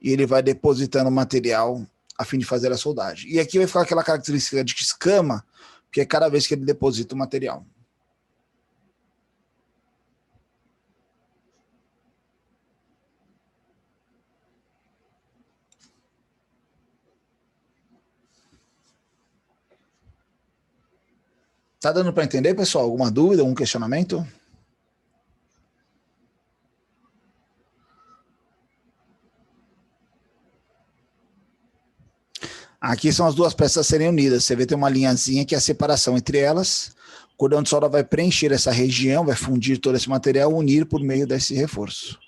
E ele vai depositando o material a fim de fazer a soldagem. E aqui vai ficar aquela característica de escama, que é cada vez que ele deposita o material. Tá dando para entender, pessoal? Alguma dúvida, algum questionamento? Aqui são as duas peças a serem unidas. Você vê tem uma linhazinha que é a separação entre elas. O cordão de solda vai preencher essa região, vai fundir todo esse material, unir por meio desse reforço.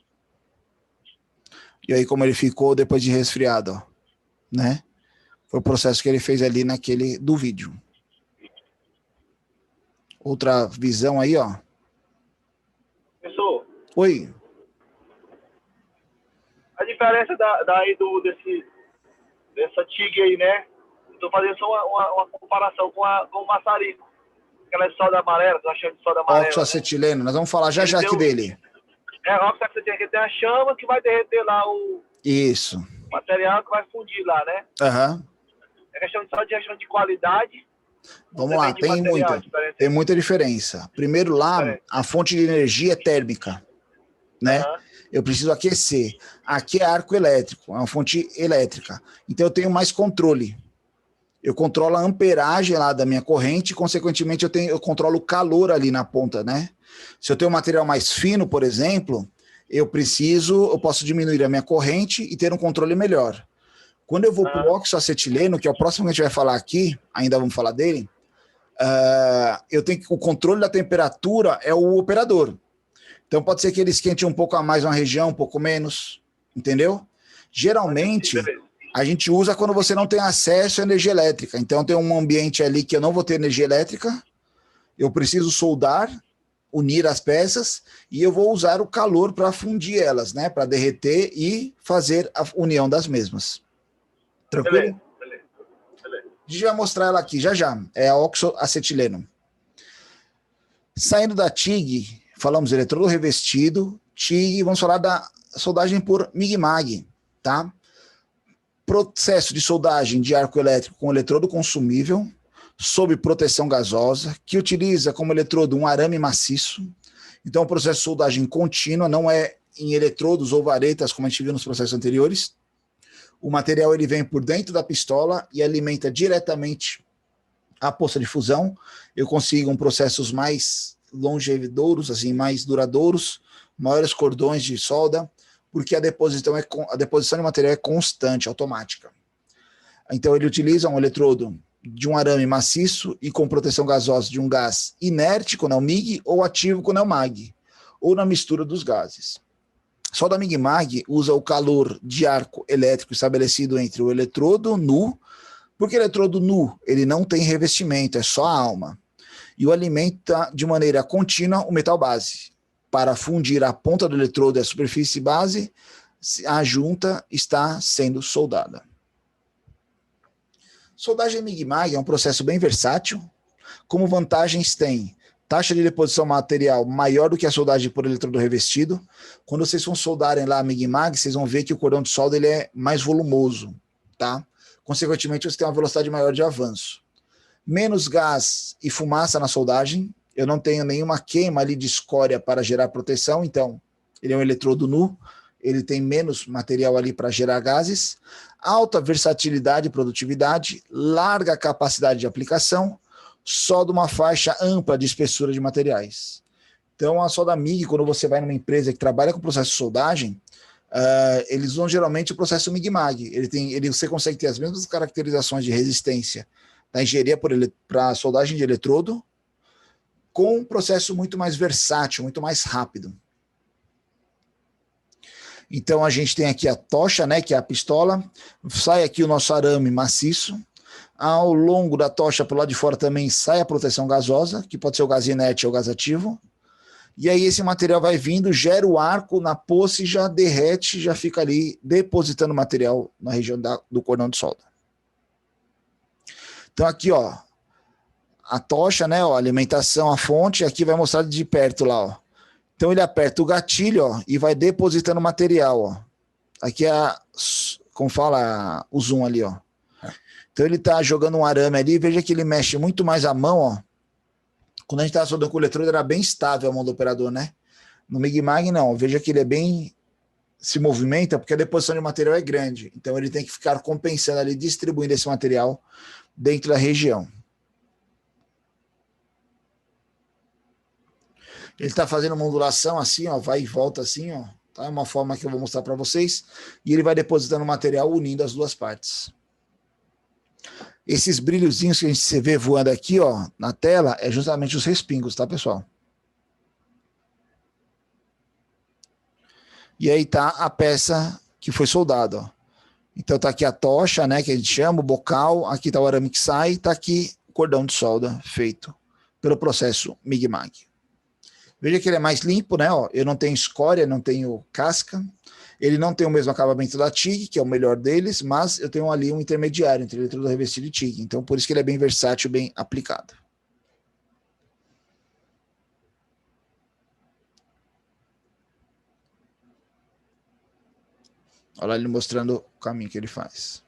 E aí como ele ficou depois de resfriado, ó, né? Foi o processo que ele fez ali naquele do vídeo. Outra visão aí, ó. Professor, Oi. a diferença dessa TIG aí, né? Estou fazendo só uma comparação com o maçarico. Aquela de soda amarela, que nós chamamos de soda amarela. Oxoacetileno, né? Nós vamos falar já Ele já aqui dele. Oxoacetileno, que tem a chama que vai derreter lá Isso. material que vai fundir lá, né? Aham. É questão de qualidade. Vamos lá, tem muita diferença. Primeiro lá, a fonte de energia é térmica, né? Eu preciso aquecer. Aqui é arco elétrico, é uma fonte elétrica. Então eu tenho mais controle. Eu controlo a amperagem lá da minha corrente, consequentemente eu controlo o calor ali na ponta, né? Se eu tenho um material mais fino, por exemplo, eu posso diminuir a minha corrente e ter um controle melhor. Quando eu vou para o oxoacetileno, que é o próximo que a gente vai falar aqui, ainda vamos falar dele, o controle da temperatura é o operador. Então pode ser que ele esquente um pouco a mais uma região, um pouco menos, entendeu? Geralmente a gente usa quando você não tem acesso à energia elétrica. Então tem um ambiente ali que eu não vou ter energia elétrica, eu preciso soldar, unir as peças e eu vou usar o calor para fundir elas, né? Para derreter e fazer a união das mesmas. Tranquilo? Beleza. A gente vai mostrar ela aqui já já. É a oxoacetileno. Saindo da TIG, falamos eletrodo revestido, TIG, vamos falar da soldagem por MIG-MAG, tá? Processo de soldagem de arco elétrico com eletrodo consumível, sob proteção gasosa, que utiliza como eletrodo um arame maciço. Então, o processo de soldagem contínua, não é em eletrodos ou varetas, como a gente viu nos processos anteriores. O material ele vem por dentro da pistola e alimenta diretamente a poça de fusão. Eu consigo processos mais longevouros, assim, mais duradouros, maiores cordões de solda, porque a deposição de material é constante, automática. Então ele utiliza um eletrodo de um arame maciço e com proteção gasosa de um gás inerte, quando é o MIG, ou ativo, quando é o MAG, ou na mistura dos gases. Só da MIG-MAG usa o calor de arco elétrico estabelecido entre o eletrodo nu, porque o eletrodo nu ele não tem revestimento, é só a alma, e o alimenta de maneira contínua o metal base. Para fundir a ponta do eletrodo e a superfície base, a junta está sendo soldada. Soldagem MIG-MAG é um processo bem versátil. Como vantagens tem taxa de deposição material maior do que a soldagem por eletrodo revestido. Quando vocês vão soldarem lá a MIG-MAG, vocês vão ver que o cordão de solda ele é mais volumoso, tá? Consequentemente, você tem uma velocidade maior de avanço. Menos gás e fumaça na soldagem. Eu não tenho nenhuma queima ali de escória para gerar proteção, então ele é um eletrodo nu, ele tem menos material ali para gerar gases. Alta versatilidade e produtividade, larga capacidade de aplicação, solda uma faixa ampla de espessura de materiais. Então, a solda MIG, quando você vai numa empresa que trabalha com processo de soldagem, eles usam geralmente o processo MIG-MAG. Você consegue ter as mesmas caracterizações de resistência da engenharia para soldagem de eletrodo, com um processo muito mais versátil, muito mais rápido. Então, a gente tem aqui a tocha, né, que é a pistola, sai aqui o nosso arame maciço. Ao longo da tocha, para o lado de fora também sai a proteção gasosa, que pode ser o gás inerte ou o gás ativo. E aí esse material vai vindo, gera o arco na poça e já derrete, já fica ali depositando material na região do cordão de solda. Então aqui, ó, a tocha, né, ó, alimentação, a fonte, aqui vai mostrar de perto lá, ó. Então ele aperta o gatilho, ó, e vai depositando material, ó. Aqui é, como fala, o zoom ali, ó. Então ele está jogando um arame ali, veja que ele mexe muito mais a mão, ó. Quando a gente estava soldando com o eletrodo, era bem estável a mão do operador, né? No MIG-MAG, não. Veja que ele é bem... se movimenta, porque a deposição de material é grande. Então ele tem que ficar compensando ali, distribuindo esse material dentro da região. Ele está fazendo uma ondulação assim, ó, vai e volta assim, ó. Tá? É uma forma que eu vou mostrar para vocês. E ele vai depositando material unindo as duas partes. Esses brilhozinhos que a gente vê voando aqui, ó, na tela, é justamente os respingos, tá, pessoal? E aí tá a peça que foi soldada, ó. Então tá aqui a tocha, né, que a gente chama, o bocal, aqui tá o arame que sai, tá aqui o cordão de solda feito pelo processo MIG-MAG. Veja que ele é mais limpo, né, ó, eu não tenho escória, não tenho casca, ele não tem o mesmo acabamento da TIG, que é o melhor deles, mas eu tenho ali um intermediário entre eletrodo revestido e TIG, então por isso que ele é bem versátil, bem aplicado. Olha lá ele mostrando o caminho que ele faz.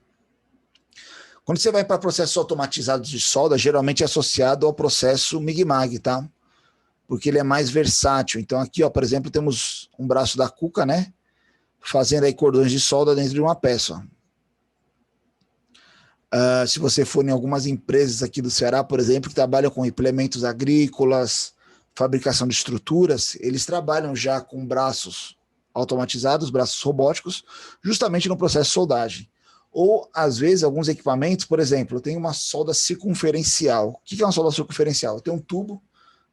Quando você vai para processos automatizados de solda, geralmente é associado ao processo MIG-MAG, tá? Porque ele é mais versátil. Então aqui, ó, por exemplo, temos um braço da Kuka, né? Fazendo aí cordões de solda dentro de uma peça. Se você for em algumas empresas aqui do Ceará, por exemplo, que trabalham com implementos agrícolas, fabricação de estruturas, eles trabalham já com braços automatizados, braços robóticos, justamente no processo de soldagem. Ou, às vezes, alguns equipamentos, por exemplo, eu tenho uma solda circunferencial. O que é uma solda circunferencial? Eu tenho um tubo,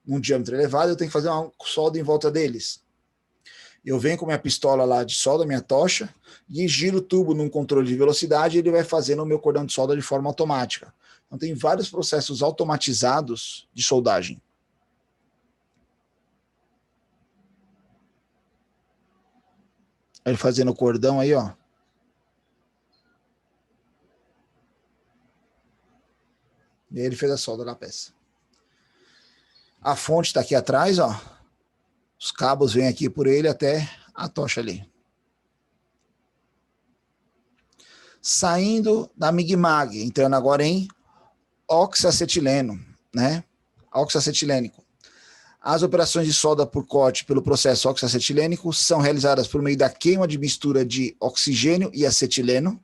num diâmetro elevado, eu tenho que fazer uma solda em volta deles. Eu venho com minha pistola lá de solda, minha tocha, e giro o tubo num controle de velocidade e ele vai fazendo o meu cordão de solda de forma automática. Então tem vários processos automatizados de soldagem. Ele fazendo o cordão aí, ó. E aí ele fez a solda da peça. A fonte está aqui atrás, ó. Os cabos vêm aqui por ele até a tocha ali. Saindo da MIG-MAG, entrando agora em oxacetileno, né? Oxacetilênico. As operações de solda por corte pelo processo oxacetilênico são realizadas por meio da queima de mistura de oxigênio e acetileno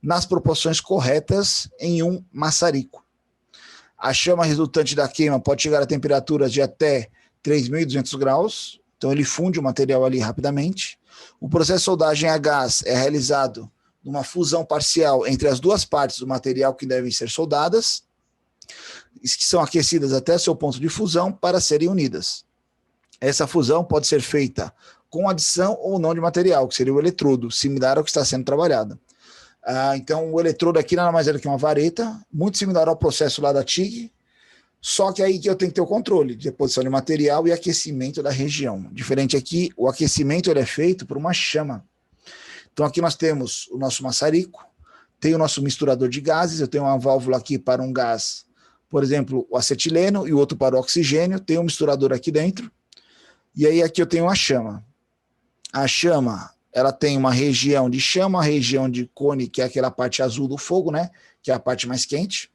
nas proporções corretas em um maçarico. A chama resultante da queima pode chegar a temperaturas de até 3.200 graus, então ele funde o material ali rapidamente. O processo de soldagem a gás é realizado numa fusão parcial entre as duas partes do material que devem ser soldadas, que são aquecidas até seu ponto de fusão para serem unidas. Essa fusão pode ser feita com adição ou não de material, que seria o eletrodo, similar ao que está sendo trabalhado. Então, o eletrodo aqui nada mais é do que uma vareta, muito similar ao processo lá da TIG, só que aí que eu tenho que ter o controle de deposição de material e aquecimento da região. Diferente aqui, o aquecimento ele é feito por uma chama. Então, aqui nós temos o nosso maçarico, tem o nosso misturador de gases, eu tenho uma válvula aqui para um gás, por exemplo, o acetileno, e o outro para o oxigênio, tem um misturador aqui dentro, e aí aqui eu tenho a chama. A chama, ela tem uma região de chama, região de cone, que é aquela parte azul do fogo, né? Que é a parte mais quente.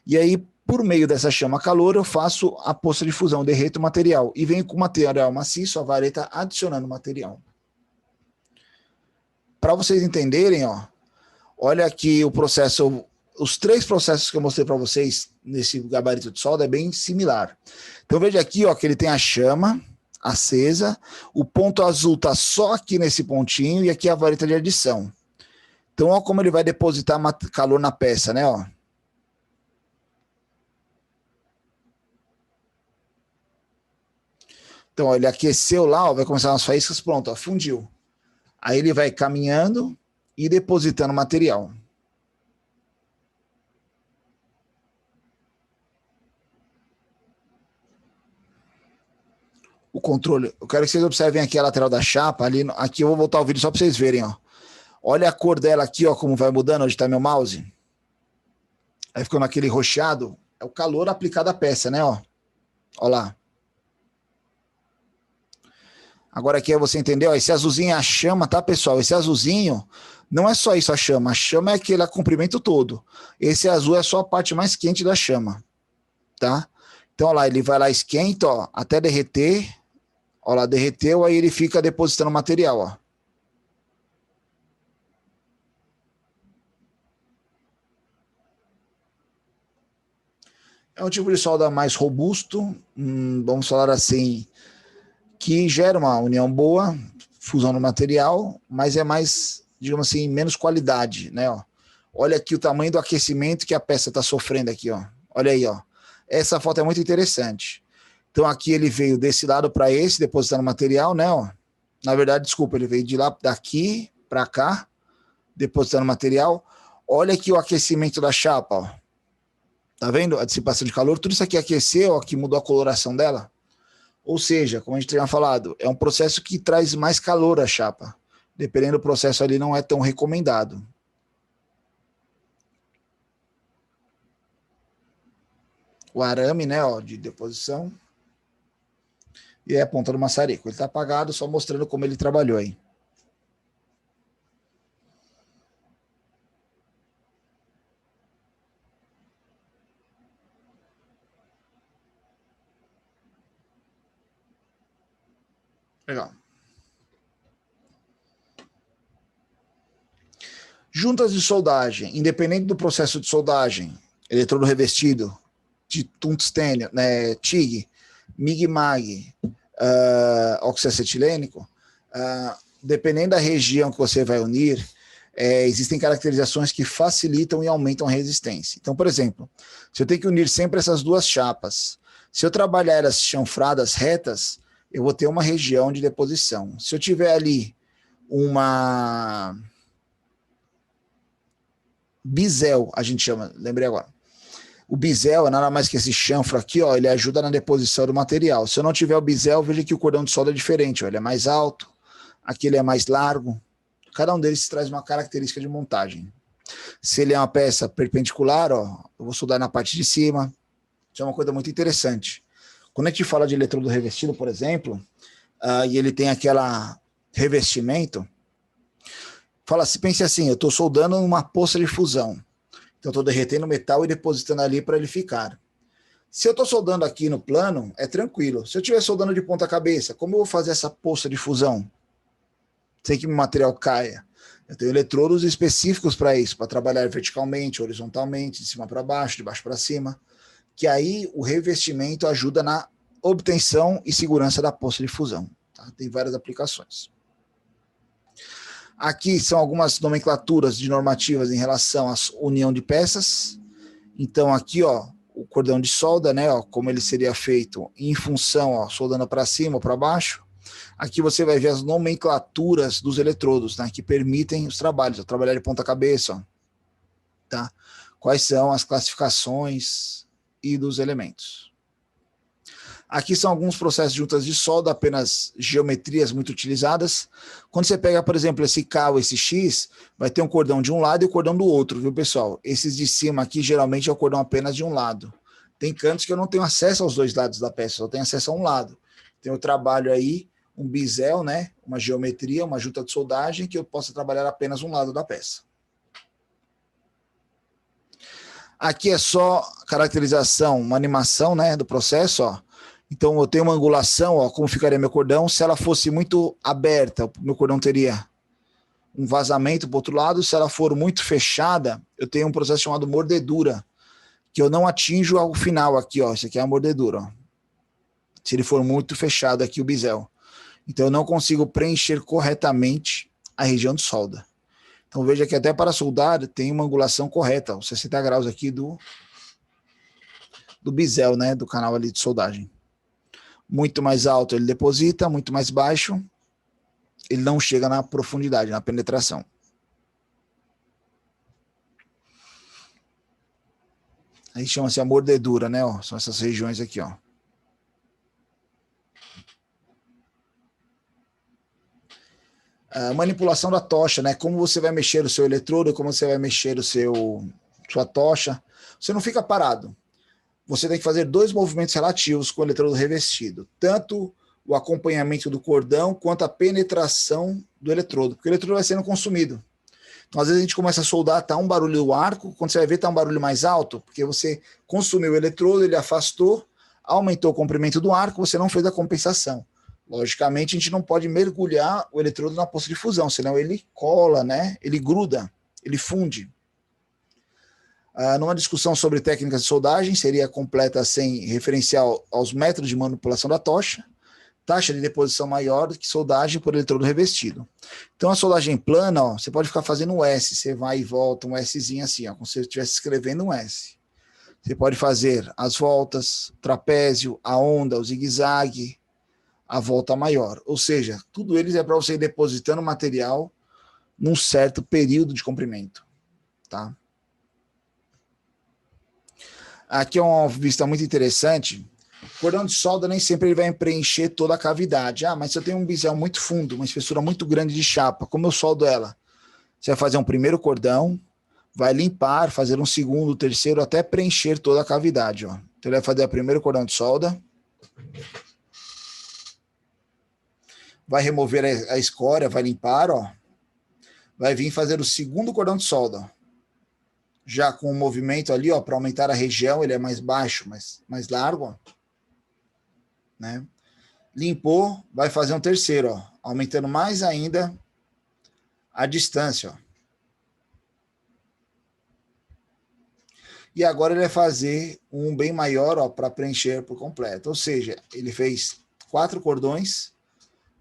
E aí, por meio dessa chama a calor, eu faço a poça de fusão, derreto o material. E venho com o material maciço, a vareta adicionando material. Para vocês entenderem, ó, olha aqui o processo, os três processos que eu mostrei para vocês nesse gabarito de solda é bem similar. Então veja aqui, ó, que ele tem a chama acesa, o ponto azul está só aqui nesse pontinho e aqui a vareta de adição. Então, olha como ele vai depositar calor na peça, né? Ó. Então, ó, ele aqueceu lá, ó, vai começar umas faíscas, pronto, ó, fundiu. Aí ele vai caminhando e depositando material. O controle, eu quero que vocês observem aqui a lateral da chapa, ali, aqui eu vou voltar o vídeo só para vocês verem, ó. Olha a cor dela aqui, ó, como vai mudando, onde está meu mouse. Aí ficando aquele roxeado, é o calor aplicado à peça, né, ó. Ó lá. Agora aqui você entendeu, ó, esse azulzinho é a chama, tá, pessoal? Esse azulzinho não é só isso a chama é aquele comprimento todo. Esse azul é só a parte mais quente da chama, tá? Então, ó lá, ele vai lá, esquenta, ó, até derreter. Ó lá, derreteu, aí ele fica depositando material, ó. É um tipo de solda mais robusto, vamos falar assim, que gera uma união boa, fusão no material, mas é mais, digamos assim, menos qualidade, né? Ó. Olha aqui o tamanho do aquecimento que a peça está sofrendo aqui, ó. Olha aí, ó. Essa foto é muito interessante. Então aqui ele veio desse lado para esse, depositando material, né? Ó. Na verdade, desculpa, ele veio de lá, daqui para cá, depositando material. Olha aqui o aquecimento da chapa, ó. Tá vendo? A dissipação de calor, tudo isso aqui aqueceu, aqui mudou a coloração dela. Ou seja, como a gente tinha falado, é um processo que traz mais calor à chapa. Dependendo do processo ali, não é tão recomendado. O arame, né, ó, de deposição. E é a ponta do maçarico. Ele está apagado, só mostrando como ele trabalhou aí. Legal. Juntas de soldagem, independente do processo de soldagem, eletrodo revestido, de tungstênio, né, TIG, MIG-MAG, oxacetilênico, dependendo da região que você vai unir, existem caracterizações que facilitam e aumentam a resistência. Então, por exemplo, se eu tenho que unir sempre essas duas chapas, se eu trabalhar elas chanfradas retas, eu vou ter uma região de deposição. Se eu tiver ali uma bisel, a gente chama, lembrei agora. O bisel é nada mais que esse chanfro aqui, ó, ele ajuda na deposição do material. Se eu não tiver o bisel, veja que o cordão de solda é diferente, ó, ele é mais alto, aqui ele é mais largo. Cada um deles traz uma característica de montagem. Se ele é uma peça perpendicular, ó, eu vou soldar na parte de cima. Isso é uma coisa muito interessante. Quando a gente fala de eletrodo revestido, por exemplo, e ele tem aquela revestimento, pense assim, eu estou soldando uma poça de fusão. Então, estou derretendo o metal e depositando ali para ele ficar. Se eu estou soldando aqui no plano, é tranquilo. Se eu estiver soldando de ponta cabeça, como eu vou fazer essa poça de fusão? Sem que o material caia. Eu tenho eletrodos específicos para isso, para trabalhar verticalmente, horizontalmente, de cima para baixo, de baixo para cima, que aí o revestimento ajuda na obtenção e segurança da poça de fusão. Tá? Tem várias aplicações. Aqui são algumas nomenclaturas de normativas em relação à união de peças. Então aqui, ó, o cordão de solda, né, ó, como ele seria feito em função, ó, soldando para cima ou para baixo. Aqui você vai ver as nomenclaturas dos eletrodos, né, que permitem os trabalhos, ó, trabalhar de ponta cabeça, ó, tá? Quais são as classificações e dos elementos. Aqui são alguns processos de juntas de solda, apenas geometrias muito utilizadas. Quando você pega, por exemplo, esse K ou esse X, vai ter um cordão de um lado e o cordão do outro, viu, pessoal? Esses de cima aqui, geralmente, é o cordão apenas de um lado. Tem cantos que eu não tenho acesso aos dois lados da peça, só tenho acesso a um lado. Então, eu trabalho aí um bisel, né? Uma geometria, uma junta de soldagem, que eu possa trabalhar apenas um lado da peça. Aqui é só caracterização, uma animação, né, do processo, ó. Então, eu tenho uma angulação, ó, como ficaria meu cordão. Se ela fosse muito aberta, meu cordão teria um vazamento para o outro lado. Se ela for muito fechada, eu tenho um processo chamado mordedura, que eu não atinjo ao final aqui, ó. Isso aqui é a mordedura, ó. Se ele for muito fechado aqui, o bisel. Então, eu não consigo preencher corretamente a região de solda. Então, veja que até para soldar tem uma angulação correta, os 60 graus aqui do bisel, né, do canal ali de soldagem. Muito mais alto ele deposita, muito mais baixo ele não chega na profundidade, na penetração. Aí chama-se a mordedura, né? Ó, são essas regiões aqui, ó. A manipulação da tocha, né? Como você vai mexer o seu eletrodo, como você vai mexer sua tocha. Você não fica parado. Você tem que fazer dois movimentos relativos com o eletrodo revestido. Tanto o acompanhamento do cordão, quanto a penetração do eletrodo. Porque o eletrodo vai sendo consumido. Então, às vezes a gente começa a soldar, tá um barulho do arco, quando você vai ver, tá um barulho mais alto, porque você consumiu o eletrodo, ele afastou, aumentou o comprimento do arco, você não fez a compensação. Logicamente, a gente não pode mergulhar o eletrodo na poça de fusão, senão ele cola, né? Ele gruda, ele funde. Numa discussão sobre técnicas de soldagem, seria completa sem referencial aos métodos de manipulação da tocha, taxa de deposição maior do que soldagem por eletrodo revestido. Então, a soldagem plana, ó, você pode ficar fazendo um S, você vai e volta, um Szinho assim, ó, como se você estivesse escrevendo um S. Você pode fazer as voltas, trapézio, a onda, o zigue-zague, a volta maior. Ou seja, tudo eles é para você ir depositando material num certo período de comprimento, tá? Aqui é uma vista muito interessante. O cordão de solda nem sempre ele vai preencher toda a cavidade. Ah, mas se eu tenho um bisel muito fundo, uma espessura muito grande de chapa, como eu soldo ela? Você vai fazer um primeiro cordão, vai limpar, fazer um segundo, terceiro, até preencher toda a cavidade, ó. Então ele vai fazer o primeiro cordão de solda, vai remover a escória, vai limpar, ó. Vai vir fazer o segundo cordão de solda, já com o movimento ali, ó, para aumentar a região, ele é mais baixo, mais largo, ó, né? Limpou, vai fazer um terceiro, ó, aumentando mais ainda a distância, ó. E agora ele vai fazer um bem maior, ó, para preencher por completo. Ou seja, ele fez 4 cordões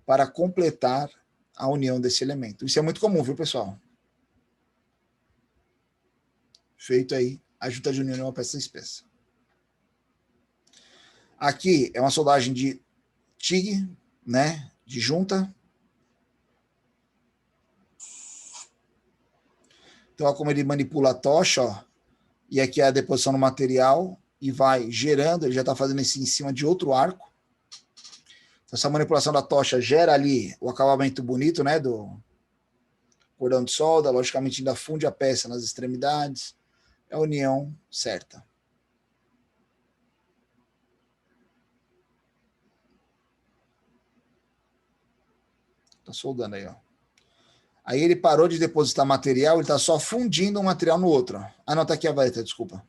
para completar a união desse elemento. Isso é muito comum, viu, pessoal? Feito aí a junta de união de uma peça espessa. Aqui é uma soldagem de TIG, né, de junta. Então, olha como ele manipula a tocha, ó, e aqui é a deposição do material, e vai gerando, ele já está fazendo isso em cima de outro arco. Então, essa manipulação da tocha gera ali o acabamento bonito, né, do cordão de solda, logicamente ainda funde a peça nas extremidades, é a união certa. Tá soldando aí, ó. Aí ele parou de depositar material, ele está só fundindo um material no outro. Ah, não, tá aqui a vareta, desculpa.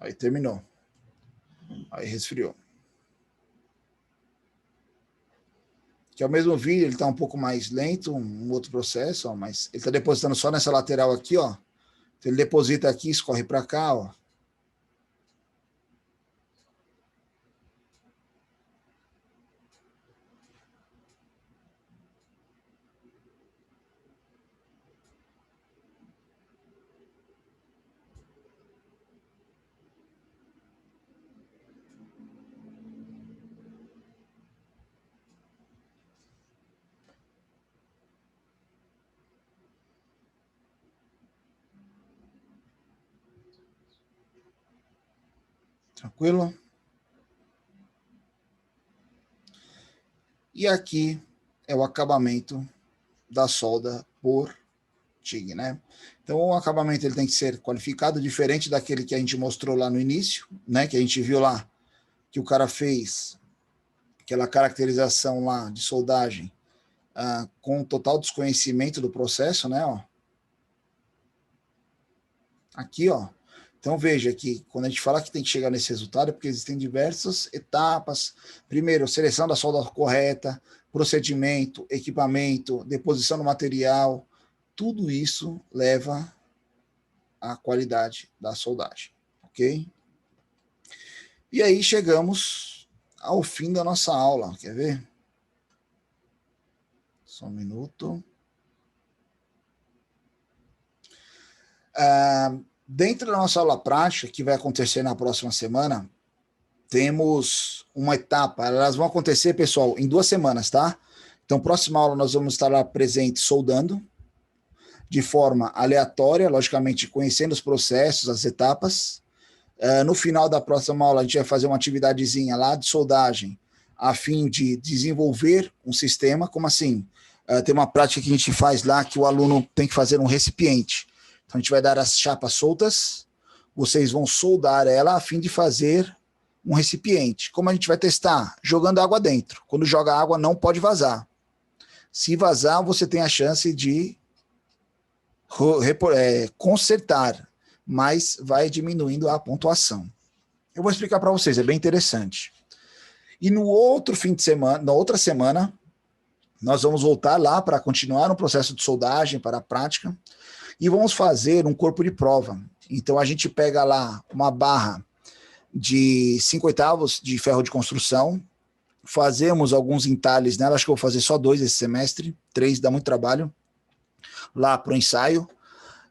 Aí terminou. Aí resfriou. Que é o mesmo vídeo, ele está um pouco mais lento, um outro processo, ó, mas ele está depositando só nessa lateral aqui, ó. Então ele deposita aqui, escorre para cá, ó. Tranquilo? E aqui é o acabamento da solda por TIG, né? Então o acabamento ele tem que ser qualificado, diferente daquele que a gente mostrou lá no início, né? Que a gente viu lá que o cara fez aquela caracterização lá de soldagem com total desconhecimento do processo, né? Ó. Aqui, ó. Então veja que quando a gente fala que tem que chegar nesse resultado é porque existem diversas etapas. Primeiro, seleção da solda correta, procedimento, equipamento, deposição do material, tudo isso leva à qualidade da soldagem, ok? E aí chegamos ao fim da nossa aula, quer ver? Só um minuto. Dentro da nossa aula prática, que vai acontecer na próxima semana, temos uma etapa, elas vão acontecer, pessoal, em 2 semanas, tá? Então, próxima aula nós vamos estar lá presentes soldando, de forma aleatória, logicamente conhecendo os processos, as etapas. No final da próxima aula a gente vai fazer uma atividadezinha lá de soldagem, a fim de desenvolver um sistema, como assim? Tem uma prática que a gente faz lá que o aluno tem que fazer um recipiente. Então a gente vai dar as chapas soltas, vocês vão soldar ela a fim de fazer um recipiente. Como a gente vai testar? Jogando água dentro. Quando joga água não pode vazar. Se vazar, você tem a chance de consertar, mas vai diminuindo a pontuação. Eu vou explicar para vocês, é bem interessante. E no outro fim de semana, na outra semana, nós vamos voltar lá para continuar no processo de soldagem, para a prática, e vamos fazer um corpo de prova. Então a gente pega lá uma barra de 5/8 de ferro de construção, fazemos alguns entalhes nela, acho que eu vou fazer só 2 esse semestre, 3 dá muito trabalho, lá para o ensaio.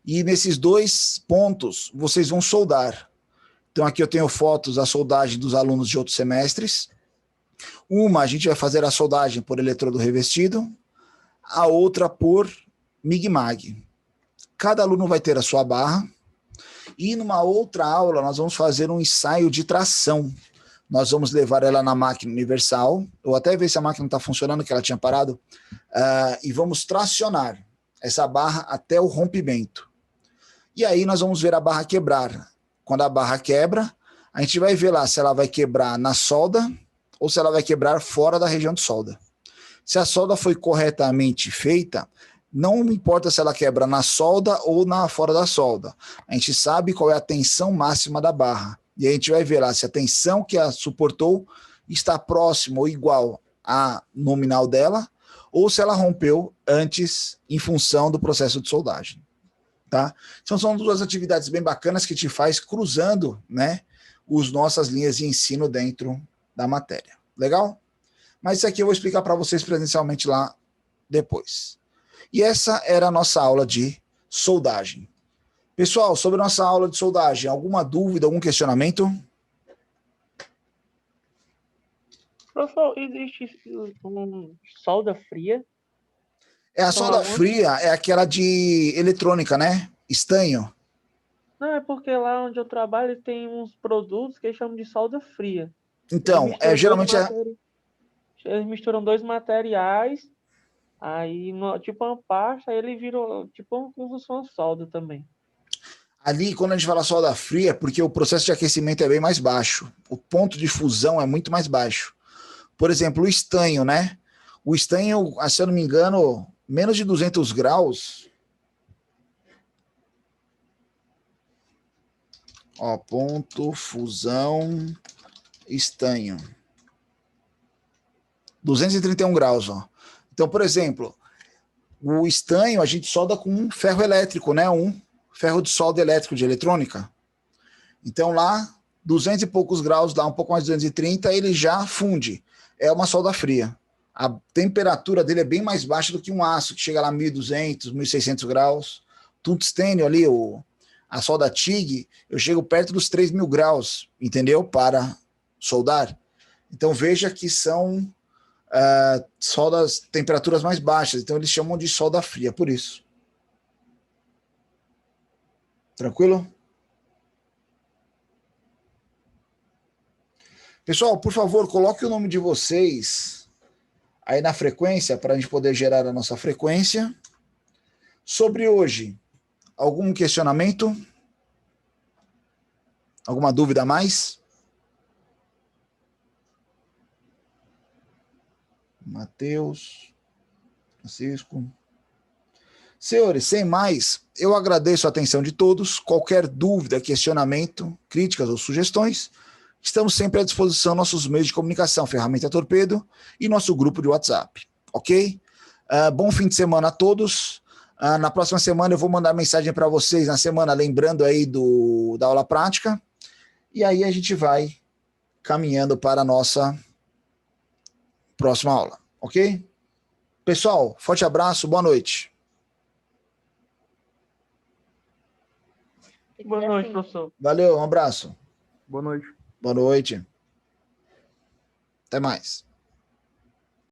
E nesses 2 pontos, vocês vão soldar. Então aqui eu tenho fotos da soldagem dos alunos de outros semestres. Uma, a gente vai fazer a soldagem por eletrodo revestido, a outra por MIG-MAG. Cada aluno vai ter a sua barra, e numa outra aula nós vamos fazer um ensaio de tração. Nós vamos levar ela na máquina universal, ou até ver se a máquina está funcionando, que ela tinha parado, e vamos tracionar essa barra até o rompimento. E aí nós vamos ver a barra quebrar. Quando a barra quebra, a gente vai ver lá se ela vai quebrar na solda ou se ela vai quebrar fora da região de solda. Se a solda foi corretamente feita, não importa se ela quebra na solda ou fora da solda. A gente sabe qual é a tensão máxima da barra. E a gente vai ver lá se a tensão que a suportou está próxima ou igual à nominal dela, ou se ela rompeu antes em função do processo de soldagem. Tá? Então são 2 atividades bem bacanas que te faz cruzando, né, as nossas linhas de ensino dentro da matéria. Legal? Mas isso aqui eu vou explicar para vocês presencialmente lá depois. E essa era a nossa aula de soldagem. Pessoal, sobre a nossa aula de soldagem, alguma dúvida, algum questionamento? Professor, existe solda fria? A solda fria é aquela de eletrônica, né? Estanho. Não, é porque lá onde eu trabalho tem uns produtos que eles chamam de solda fria. Então, geralmente eles misturam 2 materiais, aí tipo uma pasta, aí ele virou tipo como se fosse uma solda também. Ali, quando a gente fala solda fria, é porque o processo de aquecimento é bem mais baixo. O ponto de fusão é muito mais baixo. Por exemplo, o estanho, né? O estanho, se eu não me engano, menos de 200 graus. Ó, ponto, fusão, estanho. 231 graus, ó. Então, por exemplo, o estanho a gente solda com um ferro elétrico, né? Um ferro de solda elétrico de eletrônica. Então lá, 200 e poucos graus, dá um pouco mais de 230, ele já funde. É uma solda fria. A temperatura dele é bem mais baixa do que um aço, que chega lá a 1.200, 1.600 graus. Tungstênio ali, a solda TIG, eu chego perto dos 3.000 graus, entendeu? Para soldar. Então veja que são soldas, temperaturas mais baixas. Então eles chamam de solda fria, por isso. Tranquilo? Pessoal, por favor, coloque o nome de vocês aí na frequência para a gente poder gerar a nossa frequência. Sobre hoje, algum questionamento? Alguma dúvida a mais? Matheus, Francisco. Senhores, sem mais, eu agradeço a atenção de todos. Qualquer dúvida, questionamento, críticas ou sugestões, estamos sempre à disposição nossos meios de comunicação, Ferramenta Torpedo e nosso grupo de WhatsApp, ok? Bom fim de semana a todos. Na próxima semana eu vou mandar mensagem para vocês na semana, lembrando aí da aula prática. E aí a gente vai caminhando para a nossa próxima aula, ok? Pessoal, forte abraço, boa noite. Boa noite, professor. Valeu, um abraço. Boa noite. Boa noite. Até mais.